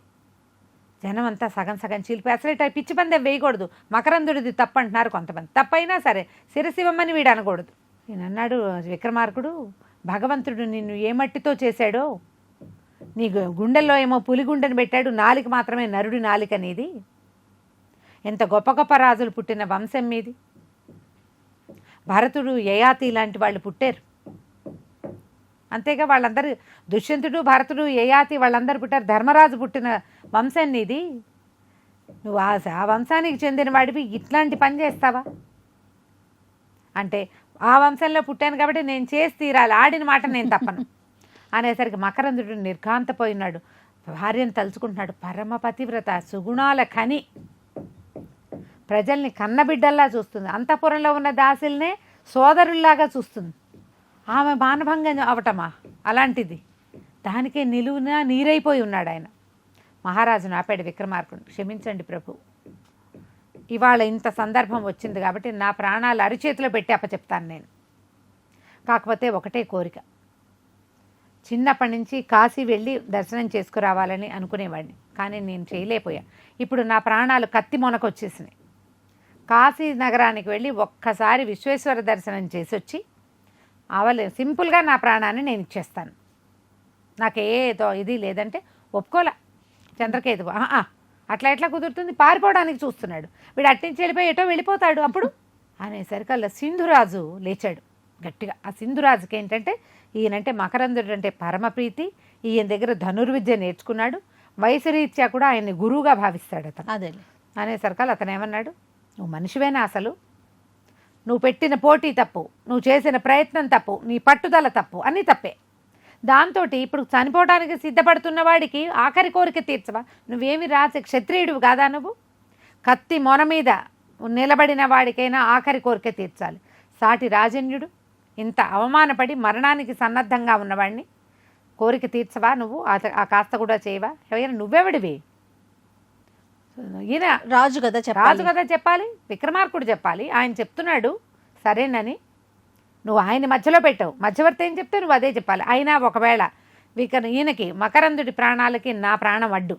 Speaker 2: జనం అంతా సగం సగం చీలిపోయి అసలు పిచ్చి పందెం వేయకూడదు, మకరందుడిది తప్పు అంటున్నారు కొంతమంది, తప్పైనా సరే శిరసివ్వమని వీడు అనకూడదు. నేను అన్నాడు విక్రమార్కుడు, భగవంతుడు నిన్ను ఏ మట్టితో చేశాడో, నీ గుండెల్లో ఏమో పులి గుండెని పెట్టాడు, నాలిక మాత్రమే నరుడి నాలిక నీది, ఎంత గొప్ప గొప్ప రాజులు పుట్టిన వంశం మీది, భరతుడు యయాతి లాంటి వాళ్ళు పుట్టారు, అంతేగా వాళ్ళందరూ దుష్యంతుడు భరతుడు యయాతి వాళ్ళందరూ పుట్టారు, ధర్మరాజు పుట్టిన వంశం నీది, నువ్వు ఆ వంశానికి చెందిన వాడివి ఇట్లాంటి పని చేస్తావా అంటే, ఆ వంశంలో పుట్టాను కాబట్టి నేను చేసి తీరాలి, ఆడిన మాట నేను తప్పను అనేసరికి మకరందుడు నిర్ఘాంతపోయినాడు. భార్యను తలుచుకుంటున్నాడు, పరమ పతివ్రత, సుగుణాల ఖని, ప్రజల్ని కన్నబిడ్డల్లా చూస్తుంది, అంతఃపురంలో ఉన్న దాసుల్నే సోదరుల్లాగా చూస్తుంది, ఆమె మానభంగం అవటమా అలాంటిది, దానికే నిలువున నీరైపోయి ఉన్నాడు ఆయన. మహారాజును ఆపాడు విక్రమార్కుడు, క్షమించండి ప్రభు, ఇవాళ ఇంత సందర్భం వచ్చింది కాబట్టి నా ప్రాణాలు అరిచేతిలో పెట్టి అప్పచెప్తాను నేను, కాకపోతే ఒకటే కోరిక, చిన్నప్పటి నుంచి కాశీ వెళ్ళి దర్శనం చేసుకురావాలని అనుకునేవాడిని, కానీ నేను చేయలేకపోయా, ఇప్పుడు నా ప్రాణాలు కత్తి మొనకొచ్చేసినాయి, కాశీ నగరానికి వెళ్ళి ఒక్కసారి విశ్వేశ్వర దర్శనం చేసి వచ్చి సింపుల్గా నా ప్రాణాన్ని నేను ఇచ్చేస్తాను, నాకేదో ఇది లేదంటే ఒప్పుకోలే చంద్రకేతు. అట్లా ఎట్లా కుదురుతుంది, పారిపోవడానికి చూస్తున్నాడు వీడు, అట్టించి వెళ్ళిపోయి ఎటో వెళ్ళిపోతాడు అప్పుడు అనేసరికి అలా సింధురాజు లేచాడు గట్టిగా. ఆ సింధురాజుకి ఏంటంటే ఈయనంటే మకరందుడు అంటే పరమప్రీతి, ఈయన దగ్గర ధనుర్విద్య నేర్చుకున్నాడు, వయసు రీత్యా కూడా ఆయన్ని గురువుగా భావిస్తాడు అతను.
Speaker 1: అదే
Speaker 2: అనేసరికి అతను ఏమన్నాడు, నువ్వు మనిషివేనా అసలు, నువ్వు పెట్టిన పోటీ తప్పు, నువ్వు చేసిన ప్రయత్నం తప్పు, నీ పట్టుదల తప్పు, అన్నీ తప్పే, దాంతో ఇప్పుడు చనిపోవడానికి సిద్ధపడుతున్న వాడికి ఆఖరి కోరిక తీర్చవా, నువ్వేమి క్షత్రియుడు కాదా, నువ్వు కత్తి మొన మీద నిలబడిన వాడికైనా ఆఖరి కోరిక తీర్చాలి, సాటి రాజన్యుడు ఇంత అవమానపడి మరణానికి సన్నద్ధంగా ఉన్నవాడిని కోరిక తీర్చవా నువ్వు, ఆ కాస్త కూడా చేయవా, ఎవరైనా నువ్వెవడివి, ఈయన
Speaker 1: రాజు కదా
Speaker 2: చెప్పాలి, విక్రమార్కుడు చెప్పాలి, ఆయన చెప్తున్నాడు సరేనని, నువ్వు ఆయన మధ్యలో పెట్టావు, మధ్యవర్తి ఏం చెప్తే నువ్వు అదే చెప్పాలి. అయినా ఒకవేళ ఈయనకి మకరందుడి ప్రాణాలకి నా ప్రాణం అడ్డు,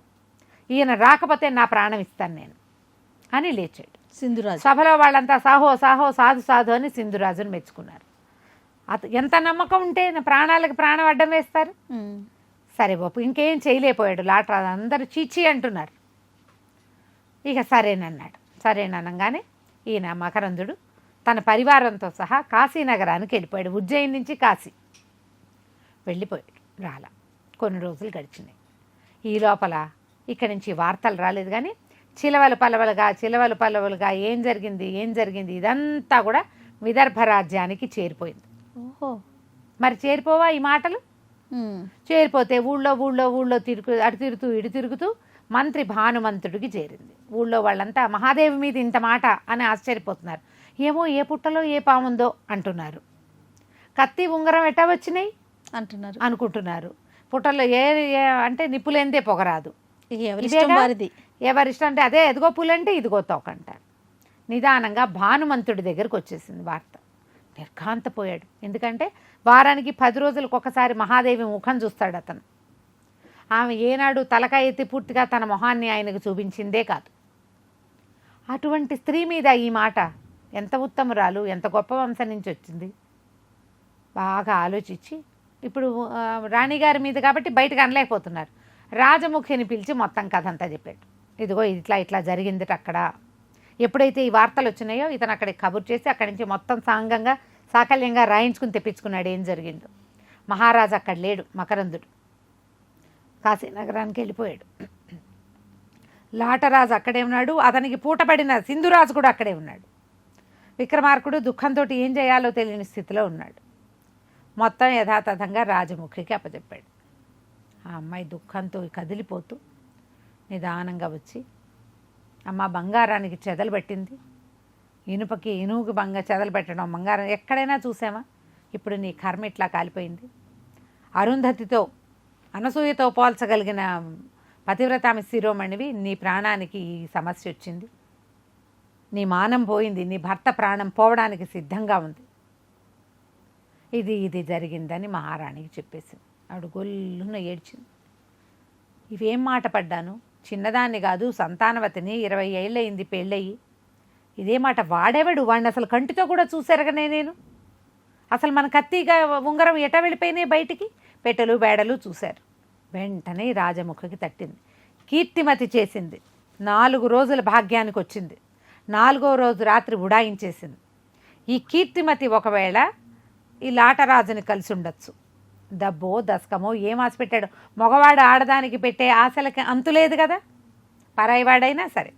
Speaker 2: ఈయన రాకపోతే నా ప్రాణం ఇస్తాను నేను అని లేచాడు
Speaker 1: సింధురాజు.
Speaker 2: సభలో వాళ్ళంతా సాహో సాహో సాధు సాధు అని సింధురాజును మెచ్చుకున్నారు. ఎంత నమ్మకం ఉంటే నా ప్రాణాలకు ప్రాణం అడ్డం వేస్తారు. సరే బాపు ఇంకేం చేయలేకపోయాడు లాటరాజు, అందరూ చీచీ అంటున్నారు. ఇక సరేనన్నాడు. సరేననగానే ఈయన మకరందుడు తన పరివారంతో సహా కాశీనగరానికి వెళ్ళిపోయాడు. ఉజ్జయిని నుంచి కాశీ వెళ్ళిపోయాడు. రాలా, కొన్ని రోజులు గడిచినాయి. ఈ లోపల ఇక్కడి నుంచి వార్తలు రాలేదు, కానీ చిలవలు పలవలుగా ఏం జరిగింది ఇదంతా కూడా విదర్భ రాజ్యానికి చేరిపోయింది.
Speaker 1: ఓహో,
Speaker 2: మరి చేరిపోవా ఈ మాటలు? చేరిపోతే ఊళ్ళో అటు తిరుగుతూ మంత్రి భానుమంతుడికి చేరింది. ఊళ్ళో వాళ్ళంతా మహాదేవి మీద ఇంత మాట అని ఆశ్చర్యపోతున్నారు. ఏమో ఏ పుట్టలో ఏ పాముందో అంటున్నారు. కత్తి ఉంగరం ఎట్టా వచ్చినాయి
Speaker 1: అంటున్నారు
Speaker 2: అనుకుంటున్నారు. పుటల్లో అంటే నిప్పులేందే పొగరాదు,
Speaker 1: ఎవరిష్టం వారిది.
Speaker 2: ఎవరిష్టం అంటే అదే ఎదుగో పులంటే ఇదిగో తోకంటారు. నిదానంగా భానుమంతుడి దగ్గరకు వచ్చేసింది వార్త. నిర్ఘాంతపోయాడు. ఎందుకంటే వారానికి 10 రోజులకు ఒకసారి మహాదేవి ముఖం చూస్తాడు అతను. ఆమె ఏనాడు తలకాయ ఎత్తి పూర్తిగా తన మొహాన్ని ఆయనకు చూపించిందే కాదు. అటువంటి స్త్రీ మీద ఈ మాట, ఎంత ఉత్తమురాలు, ఎంత గొప్ప వంశం నుంచి వచ్చింది. బాగా ఆలోచించి ఇప్పుడు రాణిగారి మీద కాబట్టి బయటకు అనలేకపోతున్నారు. రాజముఖిని పిలిచి మొత్తం కథ అంతా చెప్పాడు. ఇదిగో ఇట్లా ఇట్లా జరిగింది అక్కడ. ఎప్పుడైతే ఈ వార్తలు వచ్చినాయో ఇతను అక్కడికి కబుర్ చేసి అక్కడి నుంచి మొత్తం సాకల్యంగా రాయించుకుని తెప్పించుకున్నాడు ఏం జరిగిందో. మహారాజు అక్కడ లేడు, మకరందుడు కాశీనగరానికి వెళ్ళిపోయాడు. లాటరాజు అక్కడే ఉన్నాడు, అతనికి పూటపడిన సింధురాజు కూడా అక్కడే ఉన్నాడు. విక్రమార్కుడు దుఃఖంతో ఏం చేయాలో తెలియని స్థితిలో ఉన్నాడు. మొత్తం యథాతథంగా రాజముఖికి అప్పచెప్పాడు. ఆ అమ్మాయి దుఃఖంతో కదిలిపోతూ నిదానంగా వచ్చి, అమ్మ బంగారానికి చెదలు పెట్టింది, ఇనుపకి ఇనువుకి చెదలు పెట్టడం బంగారం ఎక్కడైనా చూసామా? ఇప్పుడు నీ కర్మ ఇట్లా కాలిపోయింది. అరుంధతితో అనసూయతో పోల్చగలిగిన పతివ్రతామి శిరోమణివి, నీ ప్రాణానికి ఈ సమస్య వచ్చింది, నీ మానం పోయింది, నీ భర్త ప్రాణం పోవడానికి సిద్ధంగా ఉంది, ఇది జరిగిందని మహారాణికి చెప్పేసింది. ఆవిడ గొల్లున ఏడ్చింది. ఇవేం మాట పడ్డాను, చిన్నదాన్ని కాదు, సంతానవతిని, 20 ఏళ్ళయింది పెళ్ళయి, ఇదే మాట వాడేవాడు, వాడిని అసలు కంటితో కూడా చూసారుగానే నేను, అసలు మన కత్తిగా ఉంగరం ఎట వెళ్ళిపోయినాయి బయటికి, పెట్టెలు బేడలు చూశారు. వెంటనే రాజముఖికి తట్టింది, కీర్తిమతి చేసింది, 4 రోజుల భాగ్యానికి వచ్చింది, 4వ రోజు రాత్రి ఉడాయించేసింది. ఈ కీర్తిమతి ఒకవేళ ఈ లాటరాజుని కలిసి ఉండొచ్చు. డబ్బో దశకమో ఏం ఆశ పెట్టాడు, మగవాడు ఆడదానికి పెట్టే ఆశలకి అంతులేదు కదా, పరాయివాడైనా సరే.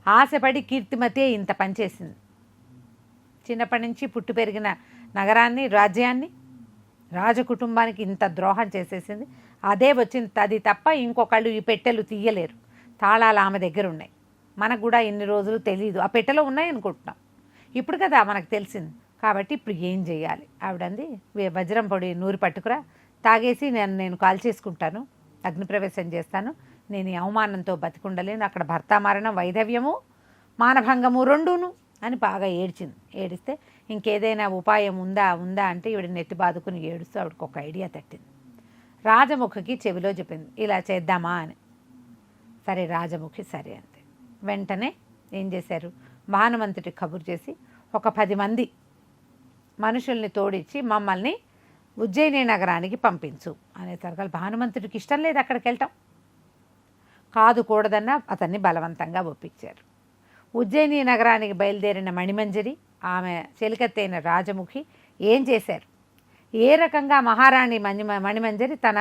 Speaker 2: ఆశపడి కీర్తిమతే ఇంత పనిచేసింది. చిన్నప్పటి నుంచి పుట్టి పెరిగిన నగరాన్ని, రాజ్యాన్ని, రాజకుటుంబానికి ఇంత ద్రోహం చేసేసింది. అదే వచ్చింది, అది తప్ప ఇంకొకళ్ళు ఈ పెట్టెలు తీయలేరు. తాళాలు ఆమె దగ్గర ఉన్నాయి, మనకు కూడా ఇన్ని రోజులు తెలియదు, ఆ పెట్టెలో ఉన్నాయి అనుకుంటున్నాం, ఇప్పుడు కదా మనకు తెలిసింది. కాబట్టి ఇప్పుడు ఏం చేయాలి? ఆవిడంది, వజ్రం పొడి నూరి పట్టుకురా, తాగేసి నేను కాల్ చేసుకుంటాను, అగ్నిప్రవేశం చేస్తాను, నేను ఈ అవమానంతో బతికుండలేను, అక్కడ భర్త మరణం, వైధవ్యము, మానభంగము రెండూను అని బాగా ఏడ్చింది. ఏడిస్తే ఇంకేదైనా ఉపాయం ఉందా అంటే ఈవిడ నెత్తి బాదుకుని ఏడుస్తూ ఆవిడకి ఒక ఐడియా తట్టింది. రాజముఖికి చెవిలో చెప్పింది, ఇలా చేద్దామా అని. సరే రాజముఖి సరే అంతే. వెంటనే ఏం చేశారు, భానుమంతుడికి కబురు చేసి ఒక 10 మంది మనుషుల్ని తోడిచ్చి మమ్మల్ని ఉజ్జయిని నగరానికి పంపించు అనేసరికి భానుమంతుడికి ఇష్టం లేదు అక్కడికి వెళ్ళటం. కాదు కూడదన్న అతన్ని బలవంతంగా ఒప్పించారు. ఉజ్జయిని నగరానికి బయలుదేరిన మణిమంజరి, ఆమె చెలికత్తైన రాజముఖి ఏం చేశారు, ఏ రకంగా మహారాణి మణిమంజరి తన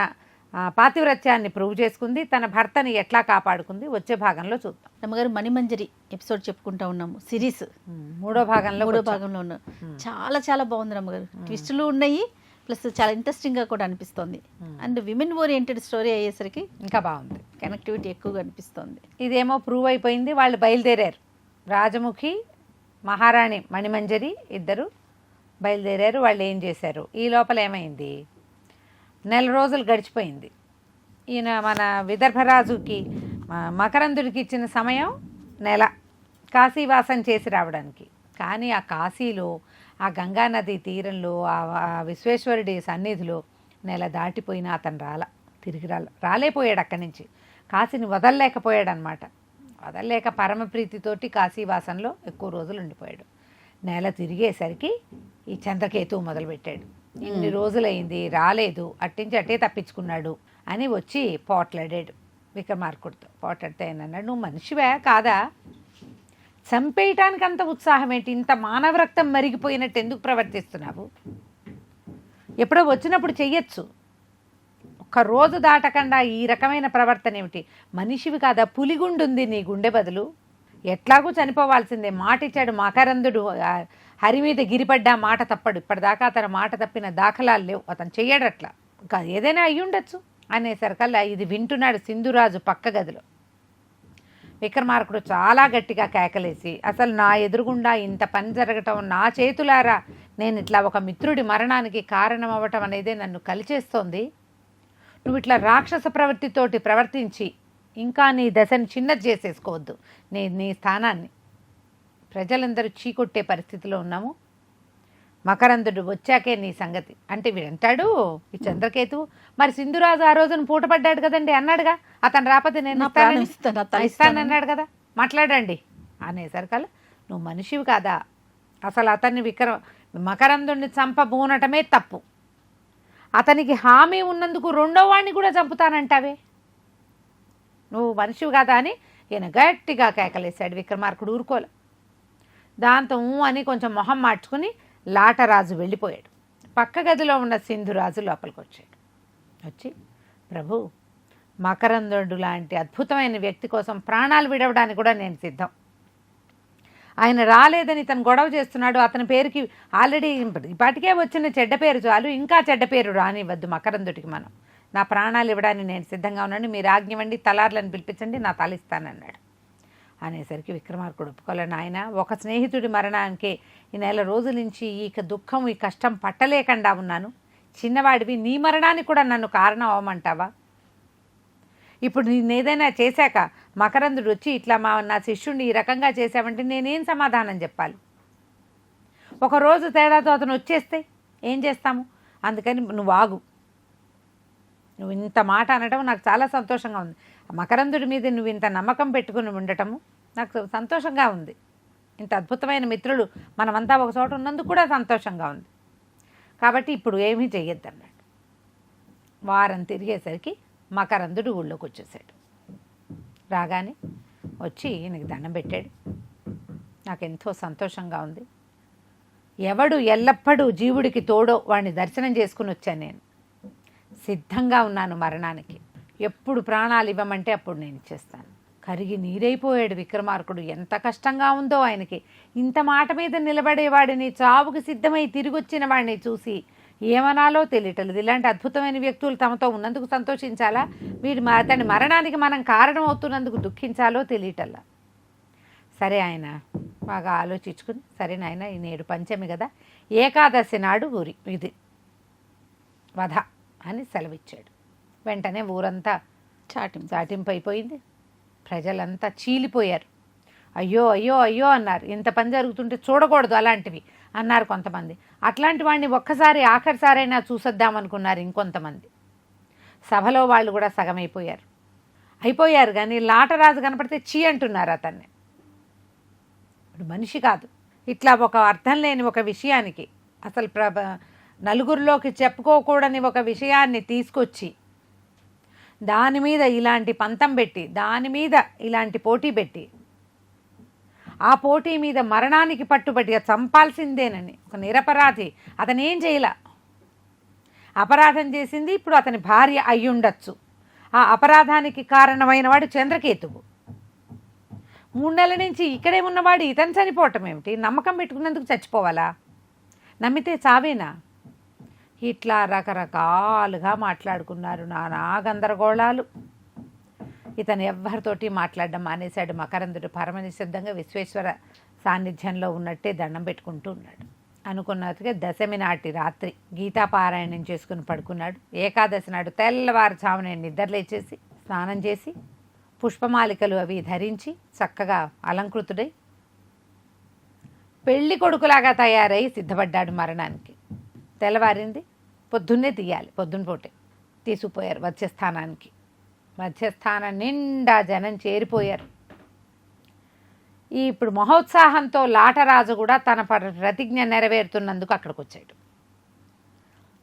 Speaker 2: పాతివ్రత్యాన్ని ప్రూవ్ చేసుకుంది, తన భర్తని ఎట్లా కాపాడుకుంది, వచ్చే భాగంలో చూద్దాం.
Speaker 1: అమ్మగారు మణిమంజరి ఎపిసోడ్ చెప్పుకుంటా ఉన్నాము, సిరీస్
Speaker 2: 3వ భాగంలో
Speaker 1: ఉన్నాం. చాలా చాలా బాగుంది అమ్మగారు, ట్విస్టులు ఉన్నాయి, ప్లస్ చాలా ఇంట్రెస్టింగ్గా కూడా అనిపిస్తుంది. అండ్ విమెన్ ఓరియంటెడ్ స్టోరీ అయ్యేసరికి
Speaker 2: ఇంకా బాగుంది,
Speaker 1: కనెక్టివిటీ ఎక్కువగా అనిపిస్తుంది.
Speaker 2: ఇదేమో ప్రూవ్ అయిపోయింది, వాళ్ళు బయలుదేరారు. రాజముఖి, మహారాణి మణిమంజరి ఇద్దరు బయలుదేరారు. వాళ్ళు ఏం చేశారు, ఈ లోపల ఏమైంది, 4 రోజులు గడిచిపోయింది. ఈయన మన విదర్భరాజుకి మకరందుడికి ఇచ్చిన సమయం 1 నెల కాశీవాసం చేసి రావడానికి. కానీ ఆ కాశీలో, ఆ గంగానది తీరంలో, ఆ విశ్వేశ్వరుడి సన్నిధిలో 1 నెల దాటిపోయినా అతను తిరిగి రాలేపోయాడు అక్కడి నుంచి. కాశీని వదలలేకపోయాడు అనమాట. వదలలేక పరమప్రీతితోటి కాశీవాసంలో ఎక్కువ రోజులు ఉండిపోయాడు. 1 నెల తిరిగేసరికి ఈ చంద్రకేతువు మొదలుపెట్టాడు. ఇన్ని రోజులైంది రాలేదు, అట్టించి అట్టే తప్పించుకున్నాడు అని వచ్చి పోట్లాడాడు విక్రమార్కుడితో. పోట్లాడితే ఆయన అన్నాడు, నువ్వు మనిషివే కాదా, చంపేయటానికి అంత ఉత్సాహం ఏంటి, ఇంత మానవ రక్తం మరిగిపోయినట్టు ఎందుకు ప్రవర్తిస్తున్నావు, ఎప్పుడో వచ్చినప్పుడు చెయ్యొచ్చు, 1 రోజు దాటకుండా ఈ రకమైన ప్రవర్తన ఏమిటి, మనిషివి కాదా, పులిగుండుంది నీ గుండె బదులు, ఎట్లాగూ చనిపోవాల్సిందే. మాట ఇచ్చాడు మకరందుడు, హరి మీద గిరిపడ్డా మాట తప్పడు, ఇప్పటిదాకా అతను మాట తప్పిన దాఖలాలు లేవు, అతను చెయ్యడు అట్లా, ఇంకా ఏదైనా అయ్యుండొచ్చు అనేసరికల్లా ఇది వింటున్నాడు సింధురాజు పక్క గదిలో. విక్రమార్కుడు చాలా గట్టిగా కేకలేసి, అసలు నా ఎదురుగుండా ఇంత పని జరగటం, నా చేతులారా నేను ఇట్లా ఒక మిత్రుడి మరణానికి కారణం అవ్వటం అనేదే నన్ను కలిచేస్తోంది. నువ్వు ఇట్లా రాక్షస ప్రవృత్తితోటి ప్రవర్తించి ఇంకా నీ దశని చిన్నది చేసేసుకోవద్దు. నీ స్థానాన్ని ప్రజలందరూ చీకొట్టే పరిస్థితిలో ఉన్నాము. మకరందుడు వచ్చాకే నీ సంగతి అంటే వీడంటాడు ఈ చంద్రకేతువు. మరి సింధురాజు ఆ రోజున పూటపడ్డాడు కదండి అన్నాడుగా, అతను రాకపోతే నేను ఇస్తానన్నాడు కదా, మాట్లాడండి అనేసరికల్లా నువ్వు మనిషివి కాదా, అసలు అతన్ని మకరందుడిని చంపబోనటమే తప్పు, అతనికి హామీ ఉన్నందుకు రెండో వాడిని కూడా చంపుతానంటావే, నువ్వు మనిషివి కాదా అని ఈయన గట్టిగా కేకలేశాడు. విక్రమార్కుడు ఊరుకోలే. దాంతో అని కొంచెం మొహం మార్చుకుని లాటరాజు వెళ్ళిపోయాడు. పక్క గదిలో ఉన్న సింధురాజు లోపలికి వచ్చాడు. వచ్చి ప్రభు, మకరందుడు లాంటి అద్భుతమైన వ్యక్తి కోసం ప్రాణాలు విడవడానికి కూడా నేను సిద్ధం. ఆయన రాలేదని తను గొడవ చేస్తున్నాడు, అతని పేరుకి ఆల్రెడీ ఇప్పటికే వచ్చిన చెడ్డ పేరు చాలు, ఇంకా చెడ్డ పేరు రానివ్వద్దు మకరందుడికి. మనం నా ప్రాణాలు ఇవ్వడానికి నేను సిద్ధంగా ఉన్నాను, మీరు ఆజ్ఞవండి, తలార్లను పిలిపించండి, నా తలిస్తానన్నాడు. అనేసరికి విక్రమార్కుడు ఒప్పుకోలేను, ఆయన ఒక స్నేహితుడి మరణానికే ఈ నెల రోజుల నుంచి ఈ దుఃఖం ఈ కష్టం పట్టలేకుండా ఉన్నాను, చిన్నవాడివి నీ మరణానికి కూడా నన్ను కారణం అవ్వమంటావా? ఇప్పుడు నేను ఏదైనా చేశాక మకరందుడు వచ్చి ఇట్లా నా శిష్యుడిని ఈ రకంగా చేశావంటే నేనేం సమాధానం చెప్పాలి? ఒకరోజు తేడాతో అతను వచ్చేస్తే ఏం చేస్తాము? అందుకని నువ్వు ఆగు, నువ్వు ఇంత మాట అనటం నాకు చాలా సంతోషంగా ఉంది. మకరందుడి మీద నువ్వు ఇంత నమ్మకం పెట్టుకుని ఉండటము నాకు సంతోషంగా ఉంది. ఇంత అద్భుతమైన మిత్రులు మనమంతా ఒక చోట ఉన్నందుకు కూడా సంతోషంగా ఉంది. కాబట్టి ఇప్పుడు ఏమీ చెయ్యొద్దన్నాడు. వారం తిరిగేసరికి మకరందుడు ఊళ్ళోకి వచ్చేసాడు. రాగానే వచ్చి ఈయనకి దండం పెట్టాడు. నాకు ఎంతో సంతోషంగా ఉంది. ఎవడు ఎల్లప్పుడూ జీవుడికి తోడో వాడిని దర్శనం చేసుకుని వచ్చాను. నేను సిద్ధంగా ఉన్నాను మరణానికి, ఎప్పుడు ప్రాణాలు ఇవ్వమంటే అప్పుడు నేను ఇచ్చేస్తాను. కరిగి నీరైపోయాడు విక్రమార్కుడు. ఎంత కష్టంగా ఉందో ఆయనకి. ఇంత మాట మీద నిలబడేవాడిని, చావుకి సిద్ధమై తిరిగి వచ్చిన వాడిని చూసి ఏమనాలో తెలియటలేదు. ఇలాంటి అద్భుతమైన వ్యక్తులు తమతో ఉన్నందుకు సంతోషించాలా, వీడి అతని మరణానికి మనం కారణం అవుతున్నందుకు దుఃఖించాలో తెలియటల్లా. సరే ఆయన బాగా ఆలోచించుకుని, సరే నాయన ఈ నేడు పంచమి కదా, ఏకాదశి నాడు ఇది వధ అని సెలవిచ్చాడు. వెంటనే ఊరంతా చాటింపు అయిపోయింది. ప్రజలంతా చీలిపోయారు. అయ్యో అయ్యో అయ్యో అన్నారు. ఇంత పని జరుగుతుంటే చూడకూడదు అలాంటివి అన్నారు కొంతమంది. అట్లాంటి వాడిని ఒక్కసారి ఆఖరిసారైనా చూసొద్దామనుకున్నారు ఇంకొంతమంది. సభలో వాళ్ళు కూడా సగం అయిపోయారు కానీ లాటరాజు కనపడితే చీ అంటున్నారు అతన్ని. ఇప్పుడు మనిషి కాదు, ఇట్లా ఒక అర్థం లేని ఒక విషయానికి, అసలు నలుగురిలోకి చెప్పుకోకూడని ఒక విషయాన్ని తీసుకొచ్చి దాని మీద ఇలాంటి పంతం పెట్టి, దాని మీద ఇలాంటి పోటీ పెట్టి, ఆ పోటీ మీద మరణానికి పట్టుబడిగా చంపాల్సిందేనని ఒక నిరపరాధి, అతను ఏం చేయలా, అపరాధం చేసింది ఇప్పుడు అతని భార్య అయ్యుండొచ్చు. ఆ అపరాధానికి కారణమైన వాడు చంద్రకేతువు. 3 నెలల నుంచి ఇక్కడే ఉన్నవాడు ఇతను చనిపోవటం ఏమిటి? నమ్మకం పెట్టుకున్నందుకు చచ్చిపోవాలా? నమ్మితే చావేనా? ఇట్లా రకరకాలుగా మాట్లాడుకున్నారు. నానా గందరగోళాలు. ఇతను ఎవ్వరితోటి మాట్లాడడం మానేశాడు. మకరందుడు పరమనిశ్శబ్దంగా విశ్వేశ్వర సాన్నిధ్యంలో ఉన్నట్టే దండం పెట్టుకుంటూ ఉన్నాడు. అనుకున్నట్టుగా దశమి నాటి రాత్రి గీతాపారాయణం చేసుకుని పడుకున్నాడు. ఏకాదశి నాడు తెల్లవారుజామున నిద్రలేచేసి స్నానం చేసి పుష్పమాలికలు అవి ధరించి చక్కగా అలంకృతుడై పెళ్లి కొడుకులాగా తయారై సిద్ధపడ్డాడు మరణానికి. తెల్లవారింది, పొద్దున్నే తీయాలి. పొద్దున్న పూటే తీసుకుపోయారు మధ్యస్థానానికి. మధ్యస్థానం నిండా జనం చేరిపోయారు. ఇప్పుడు మహోత్సాహంతో లాటరాజు కూడా తన ప్రతిజ్ఞ నెరవేరుతున్నందుకు అక్కడికి వచ్చాడు.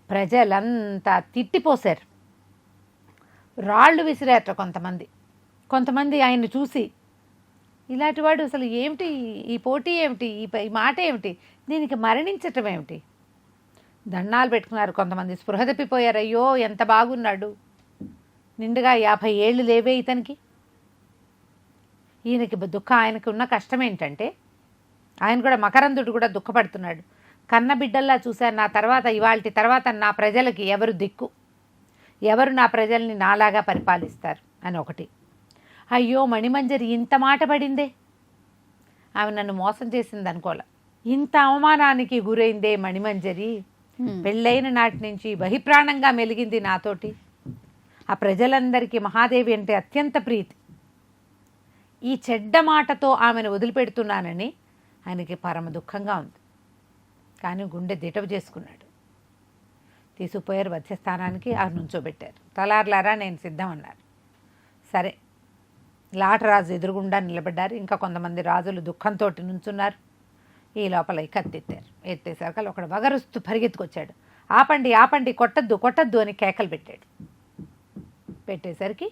Speaker 2: ప్రజలంతా తిట్టిపోశారు, రాళ్ళు విసిరారట కొంతమంది ఆయన్ని చూసి, ఇలాంటి వాడు అసలు ఏమిటి, ఈ పోటీ ఏమిటి, ఈ మాట ఏమిటి, దీనికి మరణించటం ఏమిటి? దండాలు పెట్టుకున్నారు. కొంతమంది స్పృహ తప్పిపోయారు. అయ్యో ఎంత బాగున్నాడు, నిండుగా 50 ఏళ్ళు లేవే ఇతనికి. ఈయనకి ఆయనకి ఉన్న కష్టం ఏంటంటే, ఆయన కూడా మకరందుడు కూడా దుఃఖపడుతున్నాడు. కన్న బిడ్డల్లా చూశాను, నా తర్వాత ఇవాల్టి తర్వాత నా ప్రజలకి ఎవరు దిక్కు, ఎవరు నా ప్రజల్ని నాలాగా పరిపాలిస్తారు అని ఒకటి. అయ్యో మణిమంజరి ఇంత మాట పడిందే, ఆమె నన్ను మోసం చేసింది అనుకోలే, ఇంత అవమానానికి గురైందే మణిమంజరి, పెళ్ళైన నాటి నుంచి బహిప్రాణంగా మెలిగింది నాతోటి. ఆ ప్రజలందరికీ మహాదేవి అంటే అత్యంత ప్రీతి. ఈ చెడ్డ మాటతో ఆమెను వదిలిపెడుతున్నానని ఆయనకి పరమ దుఃఖంగా ఉంది. కానీ గుండె దిటవు చేసుకున్నాడు. తీసుకుపోయారు వధ్యస్థానానికి. ఆ నుంచోబెట్టారు. తలార్లారా నేను సిద్ధం అన్నారు. సరే, లాటరాజు ఎదురుగుండా నిలబడ్డారు. ఇంకా కొంతమంది రాజులు దుఃఖంతో నుంచున్నారు. ఈ లోపల కత్తెత్తారు. ఎత్తేసరికి ఒకడు వగరుస్తూ పరిగెత్తుకొచ్చాడు. ఆపండి ఆపండి, కొట్టద్దు కొట్టద్దు అని కేకలు పెట్టాడు. పెట్టేసరికి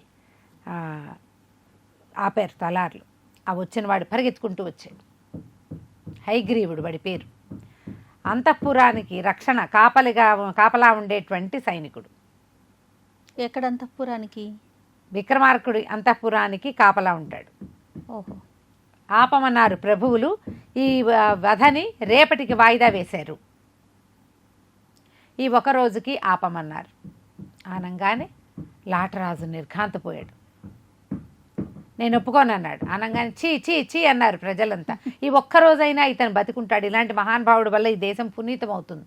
Speaker 2: ఆపారు తలార్లు. ఆ వచ్చిన వాడు పరిగెత్తుకుంటూ వచ్చాడు. హయగ్రీవుడు వాడి పేరు. అంతఃపురానికి రక్షణ కాపలా ఉండేటువంటి సైనికుడు.
Speaker 1: ఎక్కడ అంతఃపురానికి?
Speaker 2: విక్రమార్కుడి అంతఃపురానికి కాపలా ఉంటాడు.
Speaker 1: ఓహో.
Speaker 2: ఆపమన్నారు ప్రభువులు. ఈ వధని రేపటికి వాయిదా వేశారు. ఈ ఒక రోజుకి ఆపమన్నారు. ఆనంగానే లాటరాజు నిర్ఘాంతపోయాడు. నేను ఒప్పుకోనన్నాడు. అనగానే చీ చీ చీ అన్నారు ప్రజలంతా. ఈ ఒక్కరోజైనా ఇతను బతికుంటాడు, ఇలాంటి మహానుభావుడు వల్ల ఈ దేశం పునీతం అవుతుంది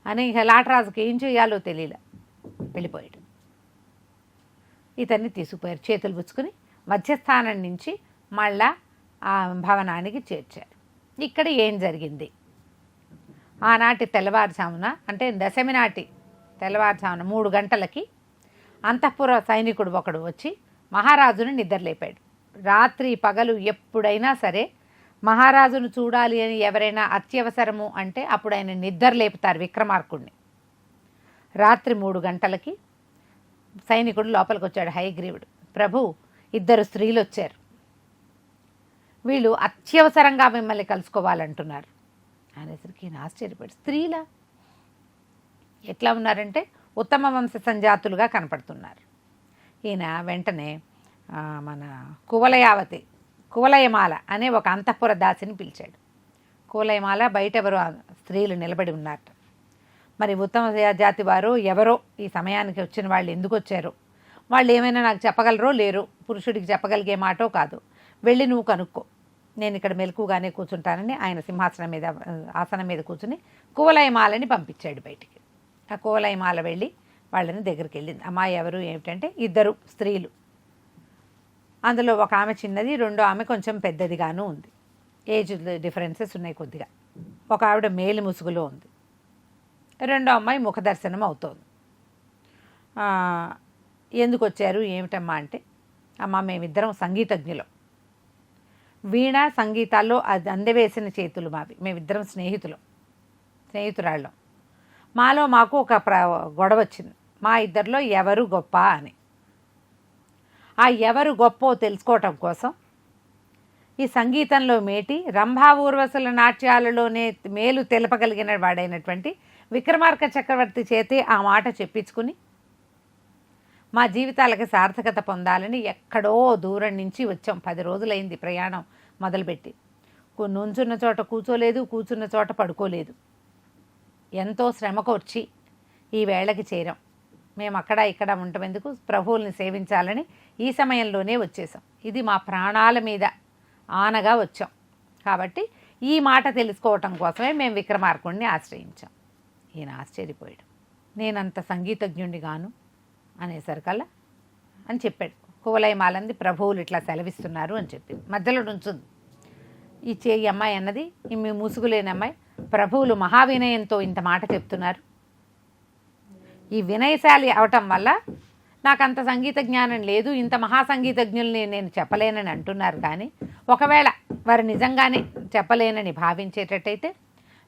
Speaker 2: అని లాటరాజుకి ఏం చేయాలో తెలియలే. వెళ్ళిపోయాడు. ఇతన్ని తీసుకుపోయారు. చేతులు పుచ్చుకొని మధ్యస్థానం నుంచి మళ్ళా ఆ భవనానికి చేర్చారు. ఇక్కడ ఏం జరిగింది? ఆనాటి తెల్లవారుజామున, అంటే దశమి నాటి తెల్లవారుజామున 3 గంటలకి అంతఃపుర సైనికుడు ఒకడు వచ్చి మహారాజును నిద్రలేపాడు. రాత్రి పగలు ఎప్పుడైనా సరే మహారాజును చూడాలి అని ఎవరైనా అత్యవసరము అంటే అప్పుడు ఆయన నిద్ర లేపుతారు విక్రమార్కుడిని. రాత్రి 3 గంటలకి సైనికుడు లోపలికి వచ్చాడు. హయగ్రీవుడు, ప్రభు, 2 స్త్రీలు వచ్చారు. వీళ్ళు అత్యవసరంగా మిమ్మల్ని కలుసుకోవాలంటున్నారు అనేసరికి ఈయన ఆశ్చర్యపడి, స్త్రీలా? ఎట్లా ఉన్నారంటే ఉత్తమ వంశ సంజాతులుగా కనపడుతున్నారు. ఈయన వెంటనే మన కువలయమాల అనే ఒక అంతఃపుర దాసిని పిలిచాడు. కువలయమాల బయట ఎవరో స్త్రీలు నిలబడి ఉన్నారట. మరి ఉత్తమ జాతి వారు ఎవరో ఈ సమయానికి వచ్చిన వాళ్ళు ఎందుకు వచ్చారో, వాళ్ళు ఏమైనా నాకు చెప్పగలరో లేరో, పురుషుడికి చెప్పగలిగే మాటో కాదు, వెళ్ళి నువ్వు కనుక్కో, నేను ఇక్కడ మెలకుగానే కూర్చుంటానని ఆయన సింహాసనం మీద ఆసనం మీద కూర్చుని కువలయమాలని పంపించాడు బయటికి. ఆ కువలయమాల వెళ్ళి వాళ్ళని దగ్గరికి వెళ్ళింది. అమ్మాయి ఎవరు ఏమిటంటే 2 స్త్రీలు. అందులో ఒక ఆమె చిన్నది, రెండో ఆమె కొంచెం పెద్దదిగాను ఉంది. ఏజ్ డిఫరెన్సెస్ ఉన్నాయి కొద్దిగా. ఒక ఆవిడ మేలు ముసుగులో ఉంది. రెండో అమ్మాయి ముఖదర్శనం అవుతోంది. ఎందుకు వచ్చారు ఏమిటమ్మా అంటే, అమ్మ మేమిద్దరం సంగీతజ్ఞులం, వీణ సంగీతాల్లో అది అందవేసిన చేతులు మావి, మేమిద్దరం స్నేహితురాళ్ళం. మాలో మాకు ఒక గొడవ వచ్చింది, మా ఇద్దరిలో ఎవరు గొప్ప అని. ఆ ఎవరు గొప్పో తెలుసుకోవటం కోసం ఈ సంగీతంలో మేటి రంభా ఊర్వశుల నాట్యాలలోనే మేలు తెలపగలిగిన వాడైనటువంటి విక్రమార్క చక్రవర్తి చేతే ఆ మాట చెప్పించుకుని మా జీవితాలకి సార్థకత పొందాలని ఎక్కడో దూరం నుంచి వచ్చాం. 10 రోజులైంది ప్రయాణం మొదలుపెట్టి. నుంచున్న చోట కూర్చోలేదు, కూర్చున్న చోట పడుకోలేదు. ఎంతో శ్రమకొచ్చి ఈ వేళకి చేరాం. మేము అక్కడ ఇక్కడ ఉండటం ప్రభువుల్ని సేవించాలని ఈ సమయంలోనే వచ్చేసాం. ఇది మా ప్రాణాల మీద ఆనగా వచ్చాం కాబట్టి ఈ మాట తెలుసుకోవటం కోసమే మేము విక్రమార్కుడిని ఆశ్రయించాం. ఈయన ఆశ్చర్యపోయాడు. నేనంత సంగీతజ్ఞుడిని గాను అనేసరికల్లా అని చెప్పాడు. కువలయమాలంది ప్రభువులు ఇట్లా సెలవిస్తున్నారు అని చెప్పింది. మధ్యలో నుంచుంది. ఈ అమ్మాయి అన్నది, మీ ముసుగులేని అమ్మాయి, ప్రభువులు మహావినయంతో ఇంత మాట చెప్తున్నారు. ఈ వినయశాలి అవటం వల్ల నాకు అంత సంగీత జ్ఞానం లేదు, ఇంత మహాసంగీతజ్ఞుల్ని నేను చెప్పలేనని అంటున్నారు. కానీ ఒకవేళ వారు నిజంగానే చెప్పలేనని భావించేటట్టయితే